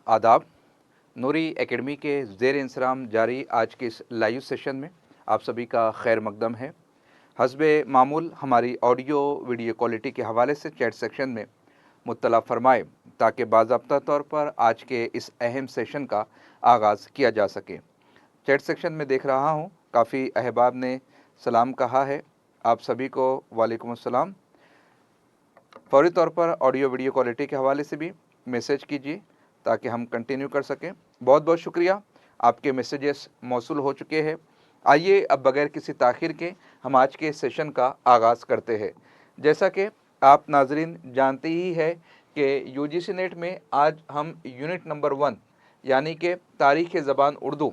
आदाब। नूरी एकेडमी के ज़ेर इंसराम जारी आज के इस लाइव सेशन में आप सभी का खैर मकदम है। हस्बे मामूल हमारी ऑडियो वीडियो क्वालिटी के हवाले से चैट सेक्शन में मुत्तला फरमाए ताकि बाज़ाब्ता तौर पर आज के इस अहम सेशन का आगाज़ किया जा सके। चैट सेक्शन में देख रहा हूँ काफ़ी अहबाब ने सलाम कहा है। आप सभी को वालेकुम अस्सलाम। फ़ौरी तौर पर ऑडियो वीडियो क्वालिटी के हवाले से भी मैसेज कीजिए ताकि हम कंटिन्यू कर सकें। बहुत बहुत शुक्रिया, आपके मैसेजेस मौसूल हो चुके हैं। आइए अब बगैर किसी ताख़ीर के हम आज के सेशन का आगाज़ करते हैं। जैसा कि आप नाजरीन जानते ही है कि यूजीसी नेट में आज हम यूनिट नंबर 1 यानी कि तारीख़ ज़बान उर्दू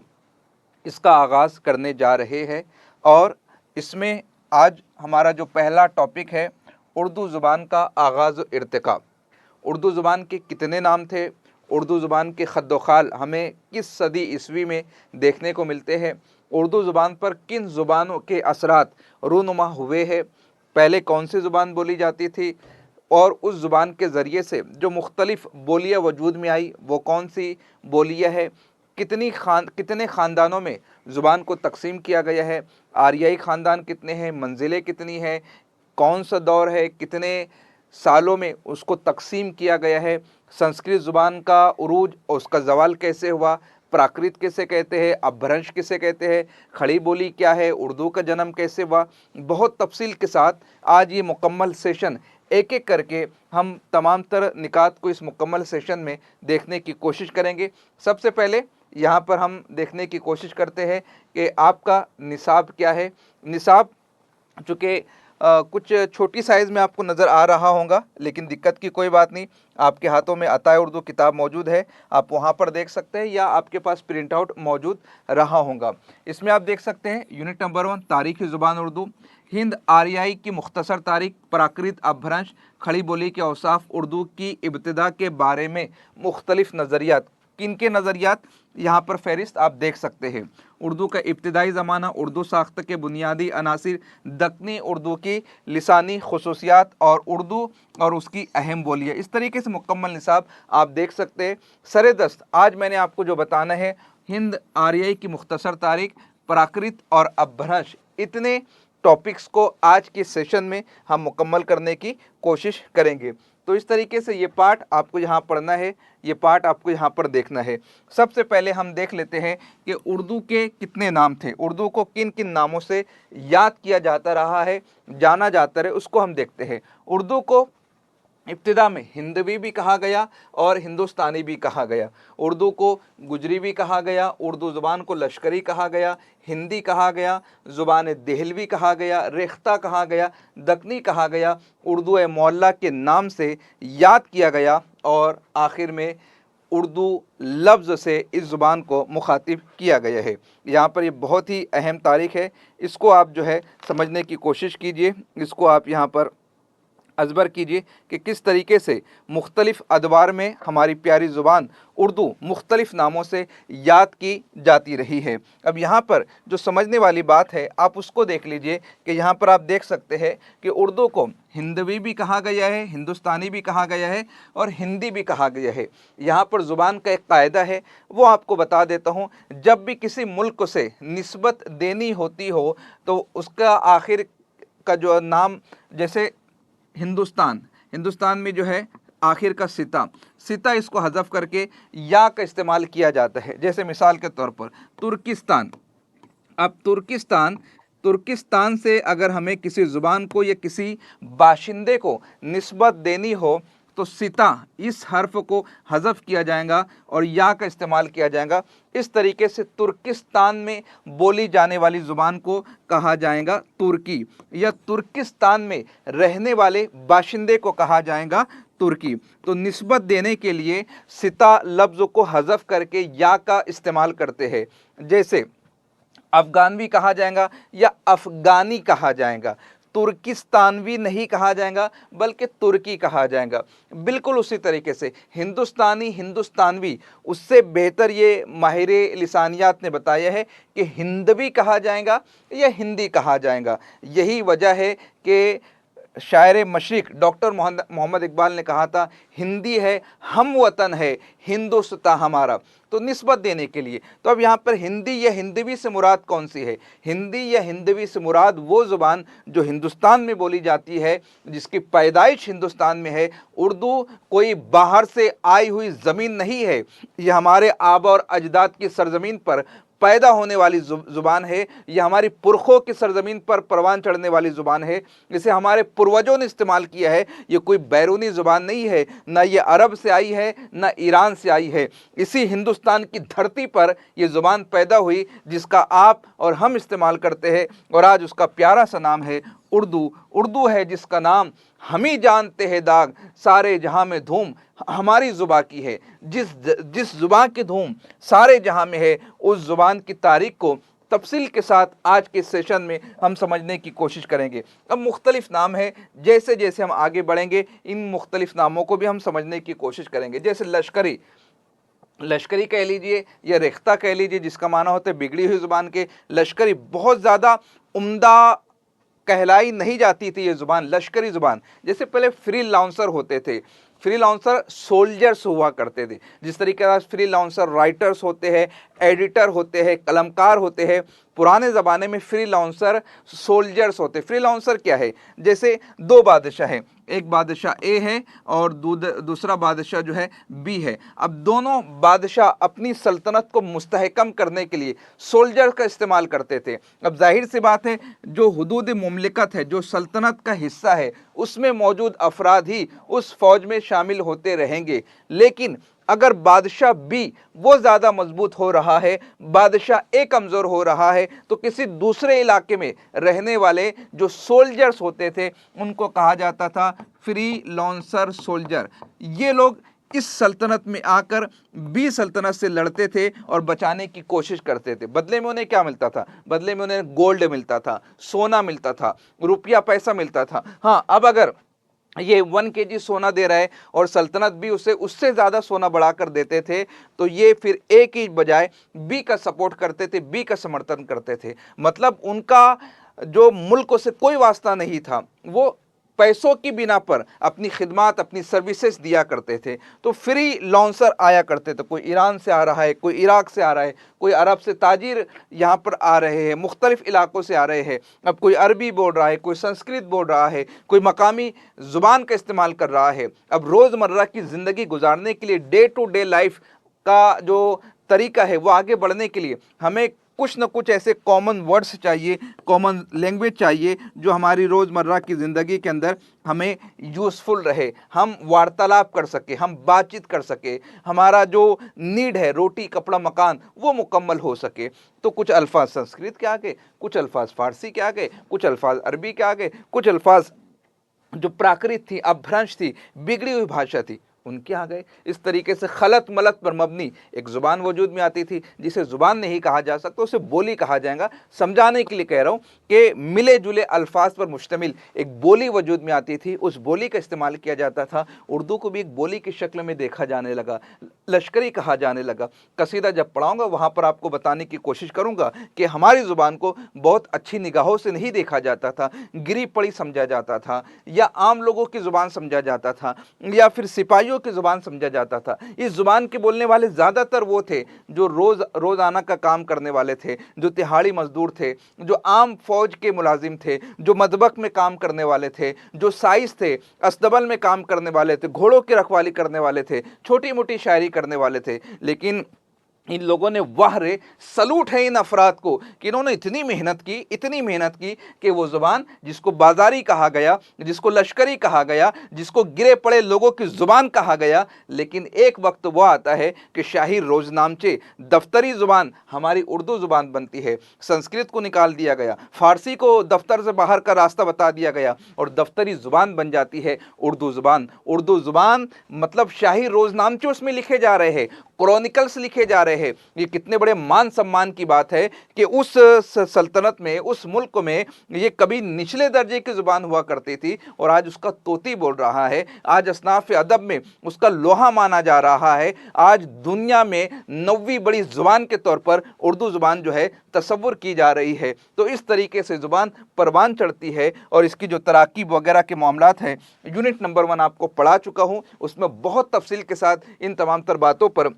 इसका आगाज़ करने जा रहे हैं और इसमें आज हमारा जो पहला टॉपिक है उर्दू ज़ुबान का आगाज़ व इर्तिक़ा। उर्दू ज़ुबान के कितने नाम थे, उर्दू ज़ुबान के ख़द्दोख़ाल हमें किस सदी ईस्वी में देखने को मिलते हैं, उर्दू ज़ुबान पर किन ज़ुबानों के असरात रूनुमा हुए हैं, पहले कौन सी ज़ुबान बोली जाती थी और उस ज़ुबान के ज़रिए से जो मुख्तलिफ़ बोलियाँ वजूद में आई वो कौन सी बोलियाँ है, कितने ख़ानदानों में ज़ुबान को तकसीम किया गया है, आरियाई ख़ानदान कितने हैं, मंजिलें कितनी हैं, कौन सा दौर है, कितने सालों में उसको तकसीम किया गया है, संस्कृत ज़ुबान का उरूज और उसका ज़वाल कैसे हुआ, प्राकृत किसे कहते हैं, अपभ्रंश किसे कहते हैं, खड़ी बोली क्या है, उर्दू का जन्म कैसे हुआ। बहुत तफसील के साथ आज ये मुकम्मल सेशन एक एक करके हम तमाम तर निकात को इस मुकम्मल सेशन में देखने की कोशिश करेंगे। सबसे पहले यहाँ पर हम देखने की कोशिश करते हैं कि आपका निसाब क्या है। निसाब चूँकि कुछ छोटी साइज़ में आपको नज़र आ रहा होगा, लेकिन दिक्कत की कोई बात नहीं, आपके हाथों में अताए उर्दू किताब मौजूद है, आप वहाँ पर देख सकते हैं या आपके पास प्रिंट आउट मौजूद रहा होगा। इसमें आप देख सकते हैं यूनिट नंबर 1 तारीख़ ज़ुबान उर्दू, हिंद आरियाई की मुख्तसर तारीख, प्राकृत, अपभ्रंश, खड़ी बोली के औसाफ, उर्दू की इब्तिदा के बारे में मुख्तलिफ़ नज़रियात। किन के नज़रियात यहाँ पर फ़हरिस्त आप देख सकते हैं। उर्दू का इब्तिदाई ज़माना, उर्दू साख्त के बुनियादी अनासिर, दक्कनी उर्दू की लिसानी खसूसियात और उर्दू और उसकी अहम बोलियाँ। इस तरीके से मुकम्मल निसाब आप देख सकते हैं। सरेदस्त आज मैंने आपको जो बताना है हिंद आरियाई की मुख्तसर तारीख, प्राकृत और अपभ्रंश, इतने टॉपिक्स को आज के सेशन में हम मुकम्मल करने की कोशिश करेंगे। तो इस तरीके से ये पार्ट आपको यहाँ पढ़ना है, ये पार्ट आपको यहाँ पर देखना है। सबसे पहले हम देख लेते हैं कि उर्दू के कितने नाम थे, उर्दू को किन किन नामों से याद किया जाता रहा है, जाना जाता रहे, उसको हम देखते हैं। उर्दू को इब्तिदा में हिंदवी भी कहा गया और हिंदुस्तानी भी कहा गया। उर्दू को गुजरी भी कहा गया, उर्दू ज़ुबान को लश्करी कहा गया, हिंदी कहा गया, ज़ुबान देहलवी कहा गया, रेख्ता कहा गया, दक्कनी कहा गया, उर्दू मोहल्ला के नाम से याद किया गया और आखिर में उर्दू लफ्ज़ से इस ज़ुबान को मुखातिब किया गया है। यहाँ पर ये बहुत ही अहम तारीख़ है, इसको आप जो है समझने की कोशिश कीजिए, इसको आप यहाँ पर अज़बर कीजिए कि किस तरीके से मुख्तलिफ़ अदवार में हमारी प्यारी ज़ुबान उर्दू मुख्तलिफ़ नामों से याद की जाती रही है। अब यहाँ पर जो समझने वाली बात है आप उसको देख लीजिए कि यहाँ पर आप देख सकते हैं कि उर्दू को हिंदवी भी कहा गया है, हिंदुस्तानी भी कहा गया है और हिंदी भी कहा गया है। यहाँ पर ज़ुबान का एक कायदा है, वो आपको बता देता हूँ। जब भी किसी मुल्क से निस्बत देनी होती हो तो उसका आखिर का जो नाम, जैसे हिंदुस्तान में जो है आखिर का सिता इसको हज़फ करके या का इस्तेमाल किया जाता है। जैसे मिसाल के तौर पर तुर्किस्तान। अब तुर्किस्तान से अगर हमें किसी ज़ुबान को या किसी बाशिंदे को निस्बत देनी हो तो सिता इस हर्फ को हज़फ किया जाएगा और या का इस्तेमाल किया जाएगा। इस तरीके से तुर्किस्तान में बोली जाने वाली ज़ुबान को कहा जाएगा तुर्की, या तुर्किस्तान में रहने वाले बाशिंदे को कहा जाएगा तुर्की। तो निस्बत देने के लिए सिता लफ्ज़ को हज़फ करके या का इस्तेमाल करते हैं। जैसे अफ़गानवी कहा जाएगा या अफ़गानी कहा जाएगा, तुर्किस्तानवी नहीं कहा जाएगा बल्कि तुर्की कहा जाएगा। बिल्कुल उसी तरीके से हिंदुस्तानी, हिंदुस्तानवी, उससे बेहतर ये माहिरे लिसानियात ने बताया है कि हिंदवी कहा जाएगा या हिंदी कहा जाएगा। यही वजह है कि शायर मशरिक डॉक्टर मोहम्मद इकबाल ने कहा था, हिंदी है हम वतन है हिंदुस्तां हमारा। तो निस्बत देने के लिए, तो अब यहाँ पर हिंदी या हिंदवी से मुराद कौन सी है? हिंदी या हिंदवी से मुराद वो ज़ुबान जो हिंदुस्तान में बोली जाती है, जिसकी पैदाइश हिंदुस्तान में है। उर्दू कोई बाहर से आई हुई ज़मीन नहीं है, ये हमारे आबा और अजदाद की सरजमीन पर पैदा होने वाली ज़ुबान है। ये हमारी पुरखों की सरजमीन पर परवान चढ़ने वाली ज़ुबान है, इसे हमारे पूर्वजों ने इस्तेमाल किया है। ये कोई बैरूनी ज़ुबान नहीं है, ना ये अरब से आई है ना ईरान से आई है। इसी हिंदुस्तान की धरती पर ये ज़ुबान पैदा हुई जिसका आप और हम इस्तेमाल करते हैं, और आज उसका प्यारा सा नाम है उर्दू। उर्दू है जिसका नाम हम ही जानते हैं दाग, सारे जहां में धूम हमारी ज़ुबान की है। जिस ज़ुबान की धूम सारे जहां में है, उस ज़ुबान की तारीख को तफसील के साथ आज के सेशन में हम समझने की कोशिश करेंगे। अब मुख्तलिफ नाम है, जैसे जैसे हम आगे बढ़ेंगे इन मुख्तलिफ नामों को भी हम समझने की कोशिश करेंगे। जैसे लश्करी, लश्करी कह लीजिए या रेख्ता कह लीजिए, जिसका माना होता है बिगड़ी हुई ज़ुबान के। लश्करी बहुत ज़्यादा उम्दा कहलाई नहीं जाती थी ये ज़ुबान, लश्करी ज़ुबान। जैसे पहले फ्री लाउंसर होते थे, फ्री लाउंसर सोल्जर्स हुआ करते थे। जिस तरीके से फ्री लाउंसर राइटर्स होते हैं, एडिटर होते हैं, कलमकार होते हैं, पुराने ज़माने में फ्री लाउंसर सोल्जर्स होते। फ्री लाउंसर क्या है? जैसे दो बादशाह हैं, एक बादशाह ए है और दूसरा बादशाह जो है बी है। अब दोनों बादशाह अपनी सल्तनत को मुस्तहकम करने के लिए सोल्जर का इस्तेमाल करते थे। अब जाहिर सी बात है, जो हुदूद मुमलिकत है, जो सल्तनत का हिस्सा है, उसमें मौजूद अफराद ही उस फौज में शामिल होते रहेंगे। लेकिन अगर बादशाह बी वो ज़्यादा मजबूत हो रहा है, बादशाह ए कमज़ोर हो रहा है, तो किसी दूसरे इलाके में रहने वाले जो सोल्जर्स होते थे उनको कहा जाता था फ्री लाउंसर सोल्जर। ये लोग इस सल्तनत में आकर बी सल्तनत से लड़ते थे और बचाने की कोशिश करते थे। बदले में उन्हें क्या मिलता था? बदले में उन्हें गोल्ड मिलता था, सोना मिलता था, रुपया पैसा मिलता था। हाँ, अब अगर ये 1 kg सोना दे रहा है और सल्तनत भी उसे उससे ज़्यादा सोना बढ़ा कर देते थे, तो ये फिर ए की बजाय बी का सपोर्ट करते थे, बी का समर्थन करते थे। मतलब उनका जो मुल्क से कोई वास्ता नहीं था, वो पैसों की बिना पर अपनी खिदमात, अपनी सर्विसेज दिया करते थे। तो फ्री लॉन्सर आया करते थे, कोई ईरान से आ रहा है, कोई इराक से आ रहा है, कोई अरब से ताजिर यहाँ पर आ रहे हैं, मुख्तलिफ इलाकों से आ रहे हैं। अब कोई अरबी बोल रहा है, कोई संस्कृत बोल रहा है, कोई मकामी ज़ुबान का इस्तेमाल कर रहा है। अब रोज़मर्रा की ज़िंदगी गुजारने के लिए, डे टू डे लाइफ का जो तरीका है वो आगे बढ़ने के लिए हमें कुछ न कुछ ऐसे कॉमन वर्ड्स चाहिए, कॉमन लैंग्वेज चाहिए जो हमारी रोज़मर्रा की ज़िंदगी के अंदर हमें यूज़फुल रहे, हम वार्तालाप कर सके, हम बातचीत कर सके, हमारा जो नीड है रोटी कपड़ा मकान वो मुकम्मल हो सके। तो कुछ अल्फाज संस्कृत के आ गए, कुछ अल्फाज फ़ारसी के आ गए, कुछ अल्फाज अरबी के आ गए, कुछ अल्फाज जो प्राकृत थी, अपभ्रंश थी, बिगड़ी हुई भाषा थी, उनके आ गए। इस तरीके से खलत मलत पर मबनी एक ज़ुबान वजूद में आती थी, जिसे ज़ुबान नहीं कहा जा सकता, उसे बोली कहा जाएगा। समझाने के लिए कह रहा हूँ कि मिले जुले अल्फाज पर मुश्तमिल एक बोली वजूद में आती थी, उस बोली का इस्तेमाल किया जाता था। उर्दू को भी एक बोली की शक्ल में देखा जाने लगा, लश्करी कहा जाने लगा। कसीदा जब पढ़ाऊँगा वहाँ पर आपको बताने की कोशिश करूँगा कि हमारी ज़ुबान को बहुत अच्छी निगाहों से नहीं देखा जाता था, गिरी पड़ी समझा जाता था, या आम लोगों की ज़ुबान समझा जाता था, या फिर सिपाहियों की ज़ुबान समझा जाता था। इस ज़ुबान के बोलने वाले ज़्यादातर वो थे जो रोज़ाना का काम करने वाले थे, जो तिहाड़ी मजदूर थे, जो आम फौज के मुलाजिम थे, जो मदबक में काम करने वाले थे, जो साइस थे, अस्तबल में काम करने वाले थे, घोड़ों की रखवाली करने वाले थे, छोटी मोटी शायरी करने वाले थे। लेकिन इन लोगों ने वाह रे सलूट है इन अफराद को कि इन्होंने इतनी मेहनत की, इतनी मेहनत की कि वो ज़ुबान जिसको बाजारी कहा गया, जिसको लश्करी कहा गया, जिसको गिरे पड़े लोगों की ज़ुबान कहा गया, लेकिन एक वक्त वो आता है कि शाही रोज़नामचे दफ्तरी ज़ुबान हमारी उर्दू ज़ुबान बनती है। संस्कृत को निकाल दिया गया, फ़ारसी को दफ्तर से बाहर का रास्ता बता दिया गया और दफ्तरी ज़ुबान बन जाती है उर्दू ज़ुबान। उर्दू ज़ुबान मतलब शाही रोज़नामचे उसमें लिखे जा रहे हैं, क्रॉनिकल्स लिखे जा रहे रहे हैं। ये कितने बड़े मान सम्मान की बात है कि उस सल्तनत में, उस मुल्क में ये कभी निचले दर्जे की जुबान हुआ करती थी और आज उसका तोती बोल रहा है। आज असनाफ अदब में उसका लोहा माना जा रहा है। आज दुनिया में 9वीं बड़ी जुबान के तौर पर उर्दू जुबान जो है तस्वुर की जा रही है। तो इस तरीके से जुबान परवान चढ़ती है और इसकी जो तराकीब वगैरह के मामलात हैं, यूनिट नंबर 1 आपको पढ़ा चुका हूं, उसमें बहुत तफसील के साथ इन तमाम तर बातों पर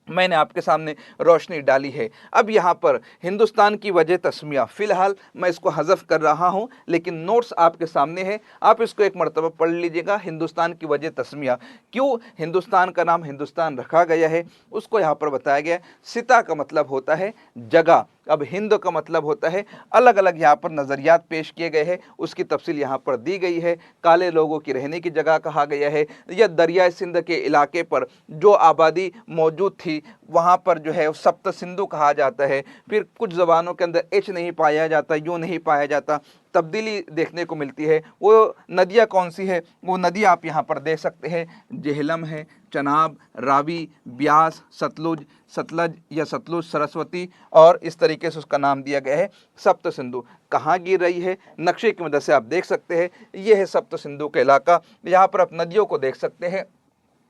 मैंने आपके सामने रोशनी डाली है। अब यहाँ पर हिंदुस्तान की वजह तस्मिया, फ़िलहाल मैं इसको हज़फ कर रहा हूँ, लेकिन नोट्स आपके सामने है, आप इसको एक मरतबा पढ़ लीजिएगा। हिंदुस्तान की वजह तस्मिया, क्यों हिंदुस्तान का नाम हिंदुस्तान रखा गया है, उसको यहाँ पर बताया गया है। सिता का मतलब होता है जगह, अब हिंद का मतलब होता है, अलग अलग यहाँ पर नज़रियात पेश किए गए हैं, उसकी तफसील यहाँ पर दी गई है। काले लोगों की रहने की जगह कहा गया है, या दरियाए सिंध के इलाके पर जो आबादी मौजूद थी वहाँ पर जो है सप्त सिंधु कहा जाता है। फिर कुछ ज़बानों के अंदर एच नहीं पाया जाता, यूँ नहीं पाया जाता, तब्दीली देखने को मिलती है। वो नदियाँ कौन सी है, वो नदी आप यहाँ पर देख सकते हैं, जेहलम है, चनाब, रावी, ब्यास, सतलज या सतलुज, सरस्वती, और इस तरीके से उसका नाम दिया गया है सप्त सिंधु। कहाँ गिर रही है, नक्शे की मदद से आप देख सकते हैं, ये है सप्त सिंधु का इलाका। यहाँ पर आप नदियों को देख सकते हैं,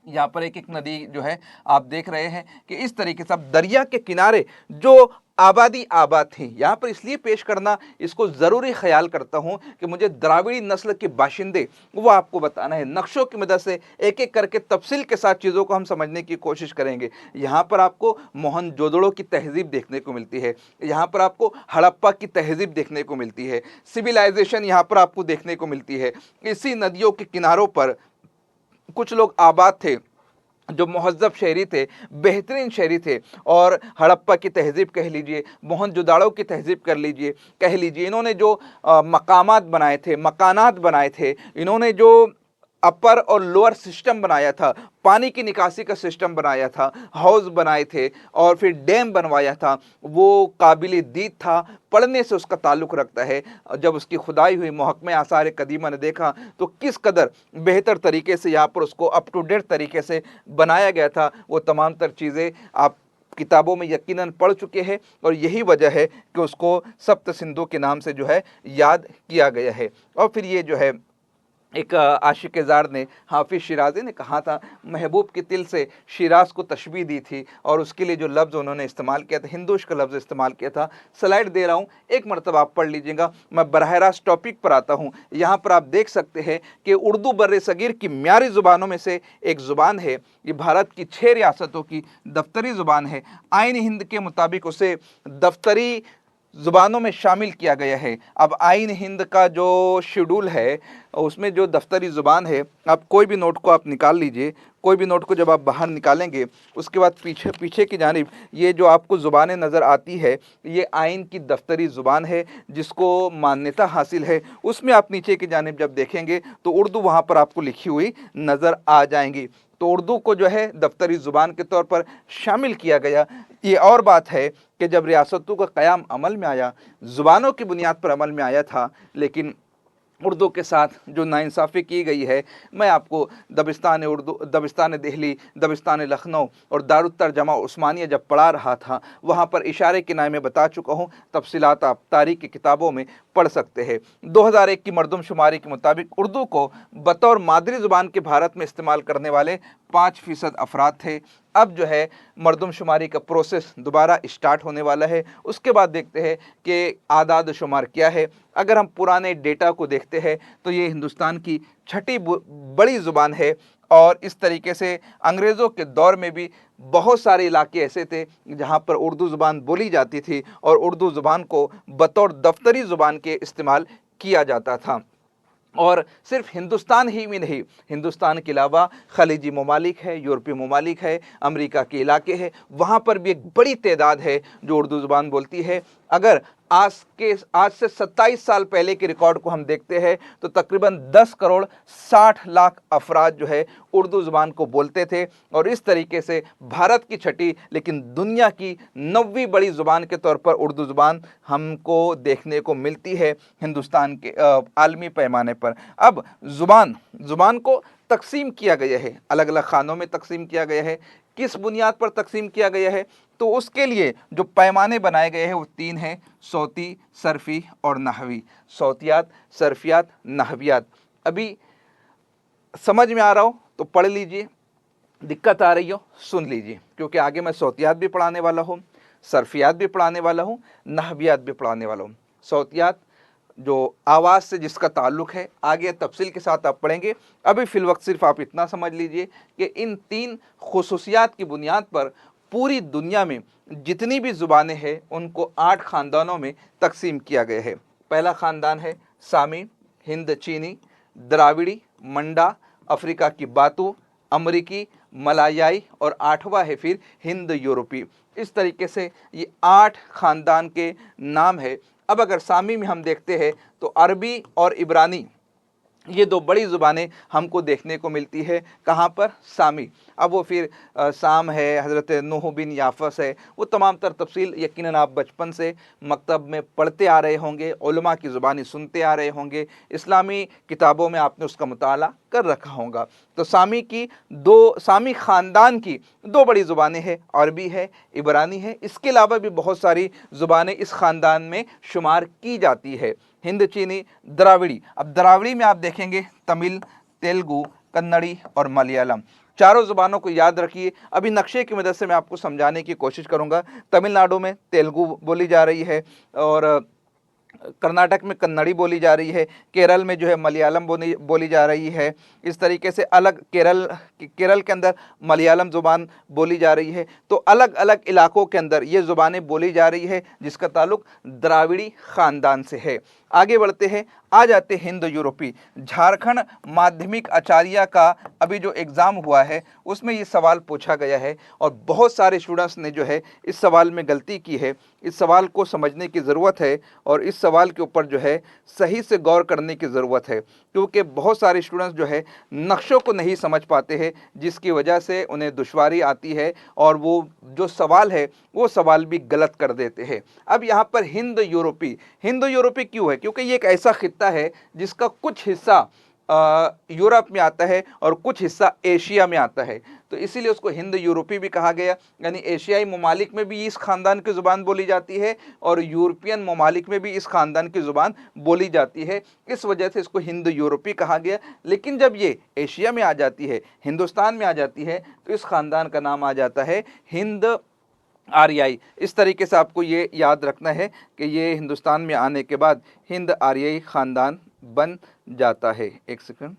यहाँ पर एक एक नदी जो है आप देख रहे हैं कि इस तरीके से अब दरिया के किनारे जो आबाद थी, यहाँ पर इसलिए पेश करना इसको ज़रूरी ख्याल करता हूँ कि मुझे द्राविड़ी नस्ल के बाशिंदे वो आपको बताना है। नक्शों की मदद से एक एक करके तफसील के साथ चीज़ों को हम समझने की कोशिश करेंगे। यहाँ पर आपको मोहनजोदड़ो की तहज़ीब देखने को मिलती है, यहाँ पर आपको हड़प्पा की तहज़ीब देखने को मिलती है, सिविलाइजेशन यहाँ पर आपको देखने को मिलती है। इसी नदियों के किनारों पर कुछ लोग आबाद थे जो महज़्ज़ब शहरी थे, बेहतरीन शहरी थे, और हड़प्पा की तहज़ीब कह लीजिए, मोहनजोदाड़ो की तहज़ीब कर लीजिए, कह लीजिए, इन्होंने जो मकामात बनाए थे, मकानात बनाए थे, इन्होंने जो अपर और लोअर सिस्टम बनाया था, पानी की निकासी का सिस्टम बनाया था, हौज़ बनाए थे और फिर डैम बनवाया था, वो काबिल दीद था, पढ़ने से उसका ताल्लुक़ रखता है। जब उसकी खुदाई हुई, महकमे आसार कदीमा ने देखा तो किस कदर बेहतर तरीके से यहाँ पर उसको अप टू डेट तरीके से बनाया गया था। वो तमाम तर चीज़ें आप किताबों में यकीनन पढ़ चुके हैं और यही वजह है कि उसको सप्त सिंधु के नाम से जो है याद किया गया है। और फिर ये जो है एक आशिक ज़ार ने, हाफिज़ शिराज़ी ने कहा था, महबूब की तिल से शिराज को तशबीह दी थी और उसके लिए जो लफ्ज़ उन्होंने इस्तेमाल किया था, हिंदुश का लफ्ज़ इस्तेमाल किया था। स्लाइड दे रहा हूँ, एक मरतबा आप पढ़ लीजिएगा। मैं बराह रास्त टॉपिक पर आता हूँ। यहाँ पर आप देख सकते हैं कि उर्दू बर्र सगीर की म्यारी ज़ुबानों में से एक ज़ुबान है। ये भारत की 6 रियासतों की दफ्तरी ज़ुबान है। आइन हिंद के मुताबिक उसे दफ्तरी ज़ुबानों में शामिल किया गया है। अब आइन हिंद का जो शेड्यूल है उसमें जो दफ्तरी ज़ुबान है, आप कोई भी नोट को आप निकाल लीजिए, कोई भी नोट को जब आप बाहर निकालेंगे उसके बाद पीछे की जानिब ये जो आपको ज़ुबानें नज़र आती है, ये आइन की दफ्तरी ज़ुबान है जिसको मान्यता हासिल है। उसमें आप नीचे की जानिब जब देखेंगे तो उर्दू वहाँ पर आपको लिखी हुई नज़र आ जाएंगी। तो उर्दू को जो है दफ्तरी ज़ुबान के तौर पर शामिल किया गया। ये और बात है कि जब रियासतों का क़याम अमल में आया, ज़ुबानों की बुनियाद पर अमल में आया था, लेकिन उर्दू के साथ जो नाइंसाफ़ी की गई है, मैं आपको दबिस्तान दिल्ली, दबिस्तान लखनऊ और दारुत तर्जमा उस्मानिया जब पढ़ा रहा था, वहाँ पर इशारे के नाम में बता चुका हूँ। तफसीलात आप तारीख़ की किताबों में पढ़ सकते हैं। 2001 की मरदमशुमारी के मुताबिक उर्दू को बतौर मादरी ज़ुबान के भारत में इस्तेमाल करने वाले 5% अफराद थे। अब जो है मरदमशुमारी का प्रोसेस दोबारा स्टार्ट होने वाला है। उसके बाद देखते हैं कि आदाद शुमार क्या है। अगर हम पुराने डेटा को देखते हैं तो ये हिंदुस्तान की 6ठी बड़ी ज़ुबान है और इस तरीके से अंग्रेज़ों के दौर में भी बहुत सारे इलाके ऐसे थे जहाँ पर उर्दू ज़ुबान बोली जाती थी और उर्दू ज़ुबान को बतौर दफ्तरी ज़ुबान के इस्तेमाल किया जाता था। और सिर्फ हिंदुस्तान ही में नहीं, हिंदुस्तान के अलावा खलीजी ममालिक है, यूरोपीय ममालिक है, अमेरिका के इलाके हैं, वहाँ पर भी एक बड़ी तादाद है जो उर्दू ज़ुबान बोलती है। अगर आज से 27 साल पहले के रिकॉर्ड को हम देखते हैं तो तकरीबन 10 करोड़ 60 लाख अफराद जो है उर्दू ज़ुबान को बोलते थे और इस तरीके से भारत की 6ठी लेकिन दुनिया की 9वीं बड़ी ज़ुबान के तौर पर उर्दू ज़ुबान हमको देखने को मिलती है हिंदुस्तान के आलमी पैमाने पर। अब ज़ुबान को तकसीम किया गया है, अलग अलग खानों में तकसीम किया गया है। किस बुनियाद पर तकसीम किया गया है? तो उसके लिए जो पैमाने बनाए गए हैं वो 3 हैं, सौती, सर्फी और नहवी। सौतियात, सर्फियात, नहवियात। अभी समझ में आ रहा हो तो पढ़ लीजिए, दिक्कत आ रही हो सुन लीजिए, क्योंकि आगे मैं सौतियात भी पढ़ाने वाला हूँ, सर्फियात भी पढ़ाने वाला हूँ, नहवियात भी पढ़ाने वाला हूँ। सौतियात जो आवाज़ से जिसका ताल्लुक़ है, आगे तफसील के साथ आप पढ़ेंगे। अभी फ़िलवक्त सिर्फ आप इतना समझ लीजिए कि इन 3 खुसूसियात की बुनियाद पर पूरी दुनिया में जितनी भी ज़ुबानें हैं उनको 8 ख़ानदानों में तकसीम किया गया है। पहला ख़ानदान है सामी, हिंद चीनी, द्राविड़ी, मंडा, अफ्रीका की बातू, अमरीकी, मलायाई और 8वां है फिर हिंद यूरोपी। इस तरीके से ये 8 ख़ानदान के नाम है। अब अगर सामी में हम देखते हैं तो अरबी और इब्रानी, ये 2 बड़ी ज़ुबानें हमको देखने को मिलती है। कहाँ पर? सामी। अब वो फिर साम है, हज़रत नूह बिन याफ़स है, वो तमाम तर तफसील यकीनन आप बचपन से मकतब में पढ़ते आ रहे होंगे, उलमा की ज़ुबानी सुनते आ रहे होंगे, इस्लामी किताबों में आपने उसका मुताला कर रखा होगा। तो सामी ख़ानदान की 2 बड़ी ज़ुबानें हैं, अरबी है, इब्रानी है। इसके अलावा भी बहुत सारी ज़ुबानें इस ख़ानदान में शुमार की जाती है। हिंद चीनी, द्राविड़ी। अब द्राविड़ी में आप देखेंगे तमिल, तेलुगु, कन्नड़ी और मलयालम। चारों ज़ुबानों को याद रखिए। अभी नक्शे की मदद से मैं आपको समझाने की कोशिश करूंगा। तमिलनाडु में तेलुगु बोली जा रही है और कर्नाटक में कन्नड़ी बोली जा रही है, केरल में जो है मलयालम बोली जा रही है। इस तरीके से अलग केरल के अंदर मलयालम ज़ुबान बोली जा रही है। तो अलग अलग इलाकों के अंदर ये ज़ुबानें बोली जा रही है जिसका ताल्लुक द्राविड़ी ख़ानदान से है। आगे बढ़ते हैं, आ जाते हिंद यूरोपी। झारखंड माध्यमिक आचार्य का अभी जो एग्ज़ाम हुआ है उसमें ये सवाल पूछा गया है और बहुत सारे स्टूडेंट्स ने जो है इस सवाल में गलती की है। इस सवाल को समझने की ज़रूरत है और इस सवाल के ऊपर जो है सही से गौर करने की ज़रूरत है, क्योंकि बहुत सारे स्टूडेंट्स जो है नक्शों को नहीं समझ पाते हैं, जिसकी वजह से उन्हें दुश्वारी आती है और वो जो सवाल है वो सवाल भी गलत कर देते हैं। अब यहाँ पर हिंद यूरोपी क्यों है? क्योंकि ये एक ऐसा खित्ता है जिसका कुछ हिस्सा यूरोप में आता है और कुछ हिस्सा एशिया में आता है, तो इसीलिए उसको हिंद यूरोपी भी कहा गया। यानी एशियाई ममालिक में भी इस ख़ानदान की ज़ुबान बोली जाती है और यूरोपियन ममालिक में भी इस ख़ानदान की ज़ुबान बोली जाती है, इस वजह से इसको हिंद यूरोपी कहा गया। लेकिन जब ये एशिया में आ जाती है, हिंदुस्तान में आ जाती है, तो इस ख़ानदान का नाम आ जाता है हिंद आर्याई। इस तरीके से आपको ये याद रखना है कि ये हिंदुस्तान में आने के बाद हिंद आर्याई ख़ानदान बन जाता है। एक सेकंड,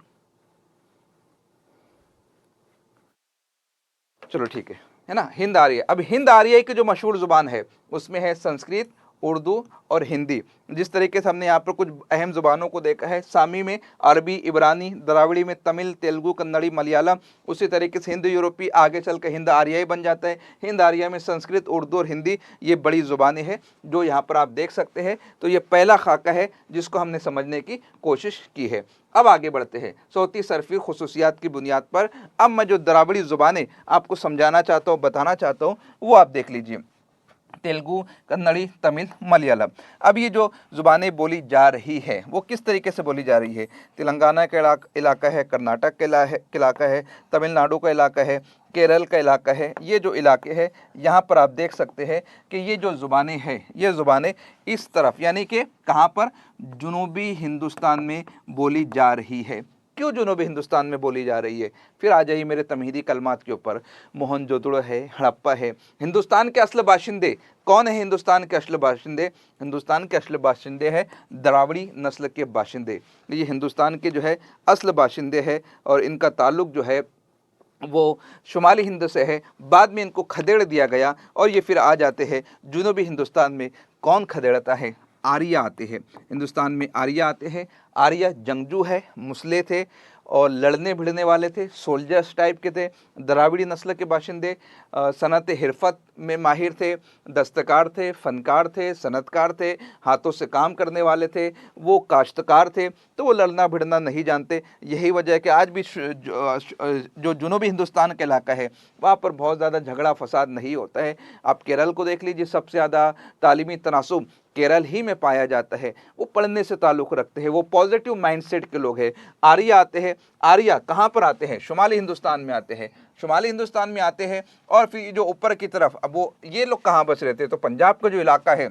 चलो ठीक है ना। हिंद आर्य, अब हिंद आर्य की जो मशहूर ज़ुबान है उसमें है संस्कृत, उर्दू और हिंदी। जिस तरीके से हमने यहाँ पर कुछ अहम ज़ुबानों को देखा है, सामी में अरबी, इब्रानी, द्राविड़ी में तमिल, तेलुगु, कन्नड़ी, मलयालम, उसी तरीके से हिंद यूरोपी आगे चल कर हिंद आर्याई बन जाता है। हिंद आर्याई में संस्कृत, उर्दू और हिंदी ये बड़ी ज़ुबानें हैं जो यहाँ पर आप देख सकते हैं। तो ये पहला खाका है जिसको हमने समझने की कोशिश की है। अब आगे बढ़ते हैं सौती सर्फी खुसूसियात की बुनियाद पर। अब मैं जो द्राविड़ी ज़ुबानें आपको समझाना चाहता हूँ, बताना चाहता हूँ, वो आप देख लीजिए। तेलुगु, कन्नड़ी, तमिल, मलयालम। अब ये जो ज़ुबानें बोली जा रही है वो किस तरीके से बोली जा रही है? तेलंगाना का इलाका है, कर्नाटक का इलाका है, तमिलनाडु का इलाका है, केरल का इलाका है। ये जो इलाके हैं यहाँ पर आप देख सकते हैं कि ये जो ज़ुबानें हैं ये ज़ुबानें इस तरफ यानी कि कहाँ पर, जुनूबी हिंदुस्तान में बोली जा रही है। क्यों जुनूबी हिंदुस्तान में बोली जा रही है? फिर आ जाइए मेरे तमहीदी कलमात के ऊपर। मोहनजोदड़ो है, हड़प्पा है। हिंदुस्तान के असल बाशिंदे कौन है? हिंदुस्तान के असल बाशिंदे, हिंदुस्तान के असल बाशिंदे हैं द्राविड़ी नस्ल के बाशिंदे। ये हिंदुस्तान के जो है असल बाशिंदे हैं और इनका ताल्लुक़ जो है वो शुमाली हिंद से है। बाद में इनको खदेड़ दिया गया और ये फिर आ जाते हैं जुनूबी हिंदुस्तान में। कौन खदेड़ता है? आर्य आते हैं हिंदुस्तान में। आर्य आते हैं। आर्य जंगजू है, मुसले थे और लड़ने भिड़ने वाले थे, सोल्जर्स टाइप के थे। द्राविड़ी नस्ल के बाशिंदे सनत हिरफत में माहिर थे, दस्तकार थे, फनकार थे, सनतकार थे, हाथों से काम करने वाले थे, वो काश्तकार थे, तो वो लड़ना भिड़ना नहीं जानते। यही वजह है कि आज भी जो जुनूबी हिंदुस्तान का इलाका है वहाँ पर बहुत ज़्यादा झगड़ा फसाद नहीं होता है। आप केरल को देख लीजिए, सबसे ज़्यादा तालीमी तनासुब केरल ही में पाया जाता है, वो पढ़ने से ताल्लुक़ रखते हैं, वो पॉजिटिव माइंडसेट के लोग हैं। आर्य आते हैं, आर्य कहाँ पर आते हैं? शुमाली हिंदुस्तान में आते हैं, शुमाली हिंदुस्तान में आते हैं। और फिर जो ऊपर की तरफ, अब वो ये लोग कहाँ बस रहे थे? तो पंजाब का जो इलाका है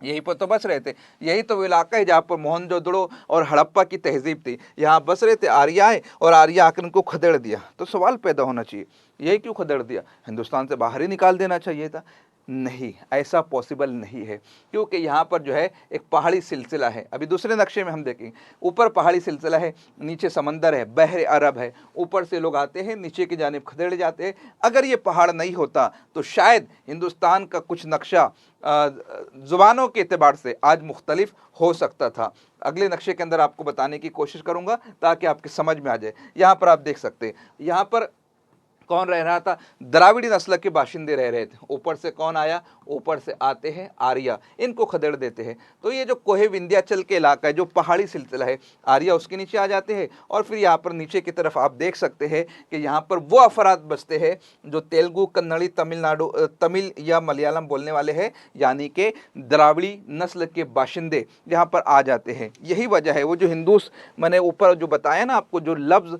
यहीं पर तो बस रहे थे। यही तो वो इलाका है जहाँ पर मोहनजोदड़ो और हड़प्पा की तहजीब थी, यहाँ बस रहे थे। आर्य आए और आर्य आकर इनको खदेड़ दिया। तो सवाल पैदा होना चाहिए, यही क्यों खदेड़ दिया? हिंदुस्तान से बाहर ही निकाल देना चाहिए था। नहीं, ऐसा पॉसिबल नहीं है, क्योंकि यहाँ पर जो है एक पहाड़ी सिलसिला है। अभी दूसरे नक्शे में हम देखेंगे, ऊपर पहाड़ी सिलसिला है, नीचे समंदर है, बहर अरब है, ऊपर से लोग आते हैं, नीचे की जानिब खदेड़ जाते हैं। अगर ये पहाड़ नहीं होता तो शायद हिंदुस्तान का कुछ नक्शा ज़ुबानों के एतबार से आज मुख्तलिफ हो सकता था। अगले नक्शे के अंदर आपको बताने की कोशिश करूँगा ताकि आपके समझ में आ जाए। यहाँ पर आप देख सकते हैं, यहाँ पर कौन रह रहा था? द्राविड़ी नस्ल के बाशिंदे रह रहे थे। ऊपर से कौन आया? ऊपर से आते हैं आर्या, इनको खदेड़ देते हैं। तो ये जो कोहे विंध्याचल के इलाका है, जो पहाड़ी सिलसिला है, आर्या उसके नीचे आ जाते हैं। और फिर यहाँ पर नीचे की तरफ आप देख सकते हैं कि यहाँ पर वो अफराद बसते हैं जो तेलुगु, कन्नड़ी, तमिल या मलयालम बोलने वाले हैं, यानी कि द्राविड़ी नस्ल के बाशिंदे यहाँ पर आ जाते हैं। यही वजह है वो जो हिंदूस मैंने ऊपर जो बताया ना आपको, जो लफ्ज़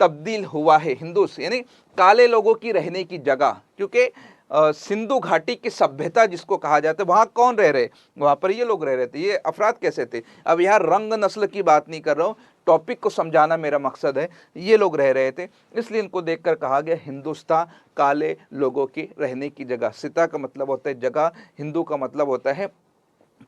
तब्दील हुआ है हिंदूस, यानी काले लोगों की रहने की जगह, क्योंकि सिंधु घाटी की सभ्यता जिसको कहा जाता है, वहाँ कौन रह रहे? वहाँ पर ये लोग रह रहे थे। ये अफराद कैसे थे? अब यहाँ रंग नस्ल की बात नहीं कर रहा हूँ, टॉपिक को समझाना मेरा मकसद है। ये लोग रह रहे थे, इसलिए इनको देखकर कहा गया हिंदुस्तान काले लोगों की रहने की जगह। सिता का मतलब होता है जगह, हिंदू का मतलब होता है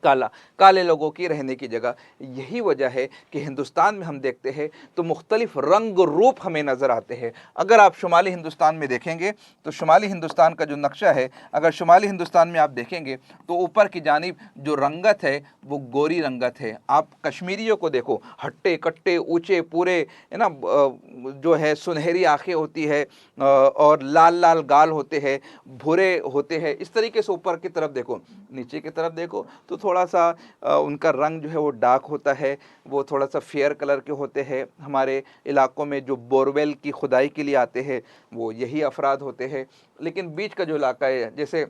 काला, काले लोगों की रहने की जगह। यही वजह है कि हिंदुस्तान में हम देखते हैं तो मुख्तलिफ रंग रूप हमें नज़र आते हैं। अगर आप शुमाली हिंदुस्तान में देखेंगे तो शुमाली हिंदुस्तान का जो नक्शा है, अगर शुमाली हिंदुस्तान में आप देखेंगे तो ऊपर की जानिब जो रंगत है वो गोरी रंगत है। आप कश्मीरियों को देखो, हट्टे कट्टे, ऊँचे पूरे, है ना, जो है सुनहरी आँखें होती है और लाल लाल गाल होते हैं, भूरे होते हैं। इस तरीके से ऊपर की तरफ देखो, नीचे की तरफ देखो तो थोड़ा सा उनका रंग जो है वो डार्क होता है, वो थोड़ा सा फेयर कलर के होते हैं। हमारे इलाकों में जो बोरवेल की खुदाई के लिए आते हैं वो यही अफराद होते हैं। लेकिन बीच का जो इलाका है, जैसे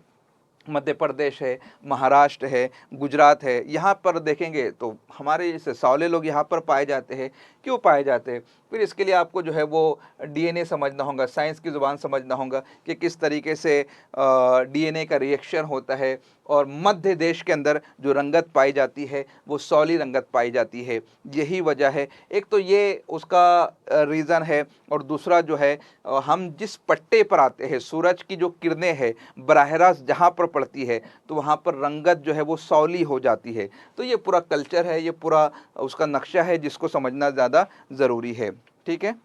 मध्य प्रदेश है, महाराष्ट्र है, गुजरात है, यहाँ पर देखेंगे तो हमारे जैसे सौले लोग यहाँ पर पाए जाते हैं। क्यों पाए जाते हैं? फिर इसके लिए आपको जो है वो डीएनए समझना होगा, साइंस की ज़ुबान समझना होगा कि किस तरीके से डीएनए का रिएक्शन होता है। और मध्य देश के अंदर जो रंगत पाई जाती है वो सौली रंगत पाई जाती है। यही वजह है, एक तो ये उसका रीज़न है, और दूसरा जो है हम जिस पट्टे पर आते हैं, सूरज की जो किरणें हैं बराह रास्त जहाँ पर पड़ती है तो वहाँ पर रंगत जो है वो सौली हो जाती है। तो ये पूरा कल्चर है, ये पूरा उसका नक्शा है जिसको समझना ज़्यादा ज़रूरी है। ठीक है,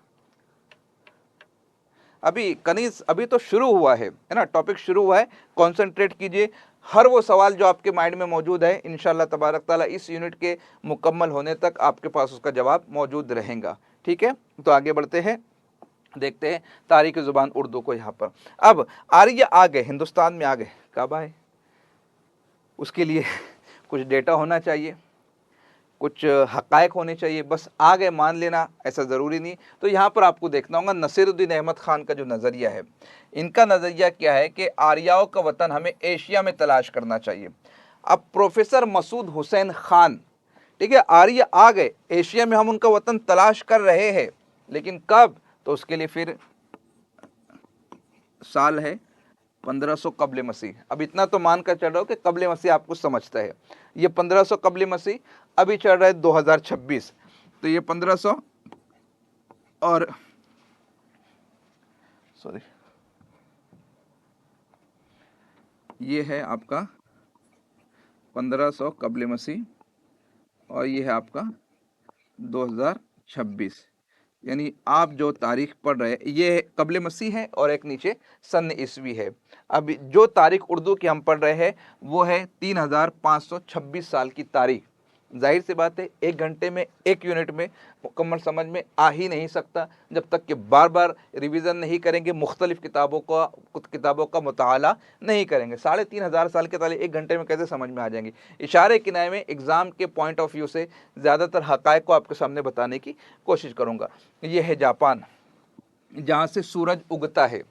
अभी तो शुरू हुआ है ना, टॉपिक शुरू हुआ है, कॉन्सेंट्रेट कीजिए। हर वो सवाल जो आपके माइंड में मौजूद है, इंशाल्लाह तबारक ताला इस यूनिट के मुकम्मल होने तक आपके पास उसका जवाब मौजूद रहेगा। ठीक है, तो आगे बढ़ते हैं, देखते हैं तारीख ज़ुबान उर्दू को। यहाँ पर अब आर्य आ गए, हिंदुस्तान में आ गए, कब आए? उसके लिए कुछ डेटा होना चाहिए, कुछ हक़ाइक़ होने चाहिए। बस आ गए मान लेना ऐसा ज़रूरी नहीं। तो यहाँ पर आपको देखना होगा नसीरुद्दीन अहमद ख़ान का जो नज़रिया है, इनका नज़रिया क्या है कि आर्याओं का वतन हमें एशिया में तलाश करना चाहिए। अब प्रोफेसर मसूद हुसैन ख़ान, ठीक है, आर्य आ गए, एशिया में हम उनका वतन तलाश कर रहे हैं, लेकिन कब? तो उसके लिए फिर साल है 1500 कब्ल मसीह। अब इतना तो मान कर चल रहा हो कि कब्ल मसीह आपको समझता है। ये 1500 कब्ल मसीह, अभी चल रहा है 2026, तो ये 1500 और सॉरी ये है आपका 1500 कब्ल मसीह और ये है आपका 2026। यानी आप जो तारीख पढ़ रहे हैं ये कब्ल मसीह है और एक नीचे सन ईस्वी है। अब जो तारीख उर्दू की हम पढ़ रहे हैं वो है 3526 साल की तारीख। जाहिर सी बात है, एक घंटे में, एक यूनिट में मुकम्मल समझ में आ ही नहीं सकता जब तक कि बार बार रिवीजन नहीं करेंगे, मुख्तलिफ किताबों का मुताला नहीं करेंगे। 3500 साल के तारीख एक घंटे में कैसे समझ में आ जाएंगे? इशारे किनारे में एग्ज़ाम के पॉइंट ऑफ व्यू से ज़्यादातर हक़ाइक़ को आपके सामने बताने की कोशिश करूँगा। ये है जापान, जहाँ से सूरज उगता है,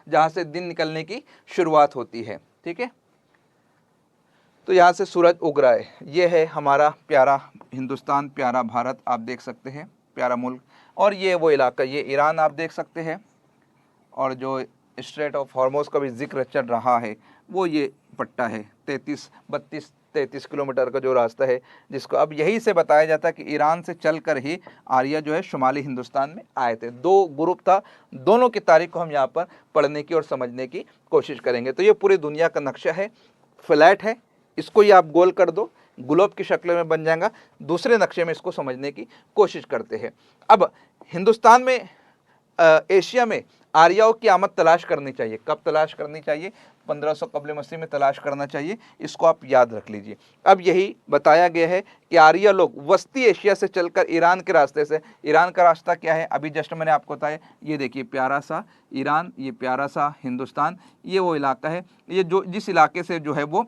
जहाँ से दिन निकलने की शुरुआत होती है। ठीक है, तो यहाँ से सूरज उग रहा है। ये है हमारा प्यारा हिंदुस्तान, प्यारा भारत, आप देख सकते हैं, प्यारा मुल्क। और ये वो इलाका, ये ईरान आप देख सकते हैं, और जो स्ट्रेट ऑफ हॉर्मोज का भी जिक्र चल रहा है वो ये पट्टा है, 33 किलोमीटर का जो रास्ता है, जिसको अब यही से बताया जाता है कि ईरान से चलकर ही आर्य जो है शुमाली हिंदुस्तान में आए थे। 2 ग्रुप था, दोनों की तारीख को हम यहाँ पर पढ़ने की और समझने की कोशिश करेंगे। तो ये पूरी दुनिया का नक्शा है, फ्लैट है, इसको ही आप गोल कर दो, ग्लोब की शक्ल में बन जाएगा। दूसरे नक्शे में इसको समझने की कोशिश करते हैं। अब हिंदुस्तान में, एशिया में आर्यों की आमद तलाश करनी चाहिए। कब तलाश करनी चाहिए? 1500 कबल मसीह में तलाश करना चाहिए। इसको आप याद रख लीजिए। अब यही बताया गया है कि आर्य लोग वस्ती एशिया से चलकर ईरान के रास्ते से, ईरान का रास्ता क्या है अभी जस्ट मैंने आपको बताया, ये देखिए प्यारा सा ईरान, ये प्यारा सा हिंदुस्तान, ये वो इलाका है, ये जो जिस इलाके से जो है वो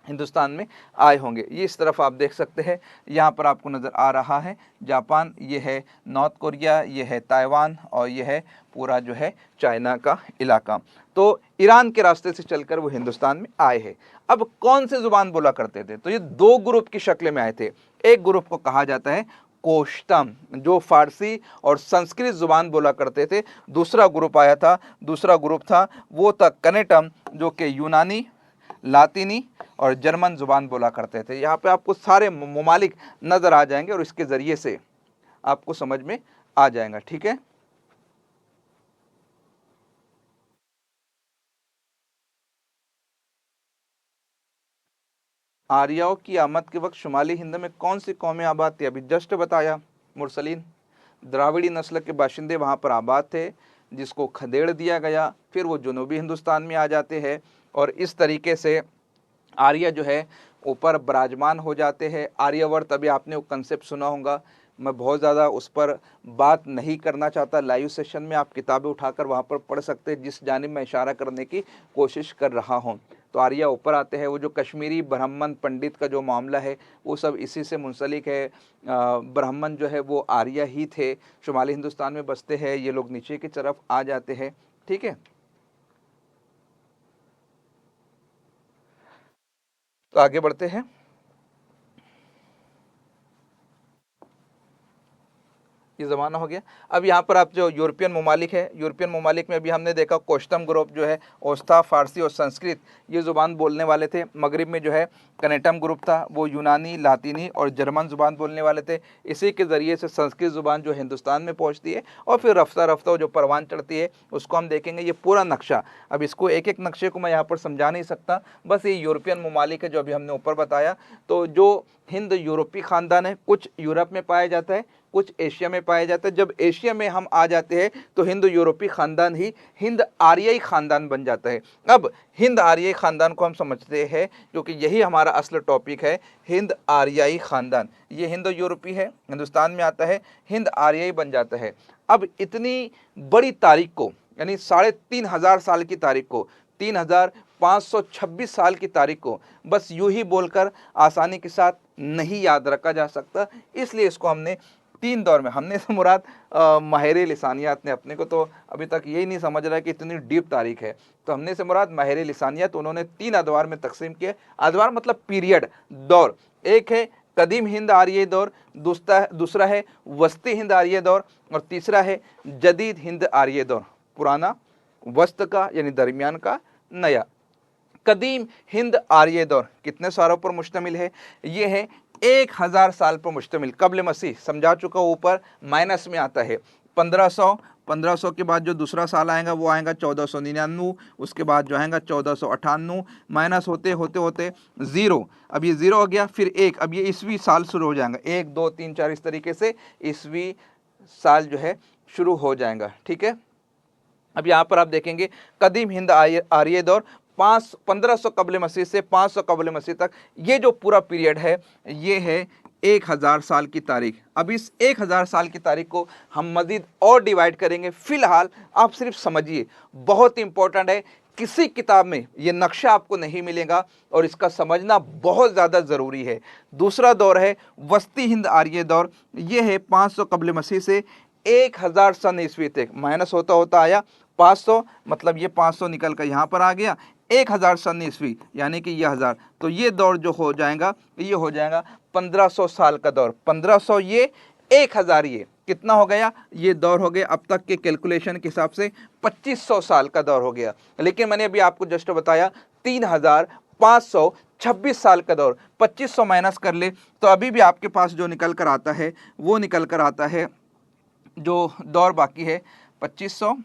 हिंदुस्तान में आए होंगे। ये इस तरफ आप देख सकते हैं, यहाँ पर आपको नज़र आ रहा है जापान, ये है नॉर्थ कोरिया, ये है ताइवान, और ये है पूरा जो है चाइना का इलाका। तो ईरान के रास्ते से चलकर वो हिंदुस्तान में आए हैं। अब कौन से ज़ुबान बोला करते थे? तो ये 2 ग्रुप की शक्ल में आए थे। एक ग्रुप को कहा जाता है कोश्तम, जो फारसी और संस्कृत ज़ुबान बोला करते थे। दूसरा ग्रुप आया था, दूसरा ग्रुप था वो था कनेटम, जो कि यूनानी, लातिनी और जर्मन ज़ुबान बोला करते थे। यहाँ पे आपको सारे ममालिक नज़र आ जाएंगे और इसके ज़रिए से आपको समझ में आ जाएगा। ठीक है, आर्यों की आमद के वक्त शुमाली हिंद में कौन सी कौमें आबाद थी? अभी जस्ट बताया, मुरसलीन, द्राविड़ी नस्ल के बाशिंदे वहाँ पर आबाद थे, जिसको खदेड़ दिया गया, फिर वो जनूबी हिंदुस्तान में आ जाते हैं, और इस तरीके से आर्य जो है ऊपर विराजमान हो जाते हैं। आर्यवर्त, अभी आपने वो कंसेप्ट सुना होगा, मैं बहुत ज़्यादा उस पर बात नहीं करना चाहता। लाइव सेशन में आप किताबें उठाकर वहाँ पर पढ़ सकते हैं, जिस जानिब मैं इशारा करने की कोशिश कर रहा हूँ। तो आर्य ऊपर आते हैं। वो जो कश्मीरी ब्राह्मण पंडित का जो मामला है वो सब इसी से मुंसलिक है। ब्राह्मण जो है वो आर्य ही थे, शुमाली हिंदुस्तान में बसते हैं, ये लोग नीचे की तरफ आ जाते हैं। ठीक है, तो आगे बढ़ते हैं। ये ज़माना हो गया। अब यहाँ पर आप जो यूरोपियन ममालिक है, यूरोपियन ममालिक में अभी हमने देखा कोश्तम ग्रुप जो है, ओस्ता, फारसी और संस्कृत ये ज़ुबान बोलने वाले थे। मगरिब में जो है कनेटम ग्रुप था, वो यूनानी, लातिनी और जर्मन ज़ुबान बोलने वाले थे। इसी के ज़रिए से संस्कृत ज़ुबान जो हिंदुस्तान में पहुँचती है, और फिर रफ्ता रफ्ता जो परवान चढ़ती है उसको हम देखेंगे। ये पूरा नक्शा, अब इसको एक एक नक्शे को मैं यहाँ पर समझा नहीं सकता, बस ये यूरोपियन ममालिक है जो अभी हमने ऊपर बताया। तो जो हिंद यूरोपीय ख़ानदान है, कुछ यूरोप में पाया जाता है, कुछ एशिया में पाया जाता है। जब एशिया में हम आ जाते हैं तो हिंद यूरोपीय ख़ानदान ही हिंद आर्यई ख़ानदान बन जाता है। अब हिंद आर्यई ख़ानदान को हम समझते हैं, क्योंकि यही हमारा असल टॉपिक है, हिंद आर्यई ख़ानदान। ये हिंद यूरोपीय है, हिंदुस्तान में आता है, हिंद आर्यई बन जाता है। अब इतनी बड़ी तारीख को, यानी 3500 साल की तारीख को, 3526 साल की तारीख को बस यूं ही बोलकर आसानी के साथ नहीं याद रखा जा सकता। इसलिए इसको हमने 3 दौर में, हमने से मुराद माहिर लिसानियात ने, अपने को तो अभी तक यही नहीं समझ रहा है कि इतनी डीप तारीख है, तो हमने से मुराद माहिर लिसानियात, उन्होंने 3 अदवार में तकसीम किए। अदवार मतलब पीरियड, दौर। एक है कदीम हिंद आर्य दौर, दूसरा है वस्ती हिंद आर्य दौर, और तीसरा है जदीद हिंद आर्य दौर। पुराना, वस्त का यानी दरमियान का, नया। कदीम हिंद आर्य दौर कितने सालों पर मुश्तमिल है? ये है 1000 साल पर मुश्तमिल, कबल मसीह, समझा चुका हूँ, ऊपर माइनस में आता है 1500 के बाद जो दूसरा साल आएगा वो आएगा 1499, उसके बाद जो आएगा 1498, माइनस होते होते होते ज़ीरो, अब ये ज़ीरो हो गया, फिर एक, अब ये ईस्वी साल शुरू हो जाएगा, 1 2 3 4 इस तरीके से ईस्वी साल जो है शुरू हो जाएगा। ठीक है, अब यहाँ पर आप देखेंगे कदीम हिंद आर्य दौर 1500 कबल मसीह से 500 कबल मसीह तक, ये जो पूरा पीरियड है ये है 1000 साल की तारीख। अब इस 1000 साल की तारीख को हम मज़ीद और डिवाइड करेंगे। फ़िलहाल आप सिर्फ समझिए, बहुत इंपॉर्टेंट है, किसी किताब में ये नक्शा आपको नहीं मिलेगा और इसका समझना बहुत ज़्यादा ज़रूरी है। दूसरा दौर है वस्ती हिंद आर्य दौर, ये है 500 कबल मसीह से 1000 सन ईस्वी तक, माइनस होता होता आया 500, मतलब ये 500 निकल कर यहाँ पर आ गया, 1000 सन ईस्वी यानी कि ये 1000, तो ये दौर जो हो जाएगा ये हो जाएगा 1500 साल का दौर। 1500 ये, 1000 ये, कितना हो गया ये दौर हो गया अब तक के कैलकुलेशन के हिसाब से 2500 साल का दौर हो गया। लेकिन मैंने अभी आपको जस्ट बताया 3526 साल का दौर, 2500 माइनस कर ले तो अभी भी आपके पास जो निकल कर आता है वो निकल कर आता है, जो दौर बाकी है 2500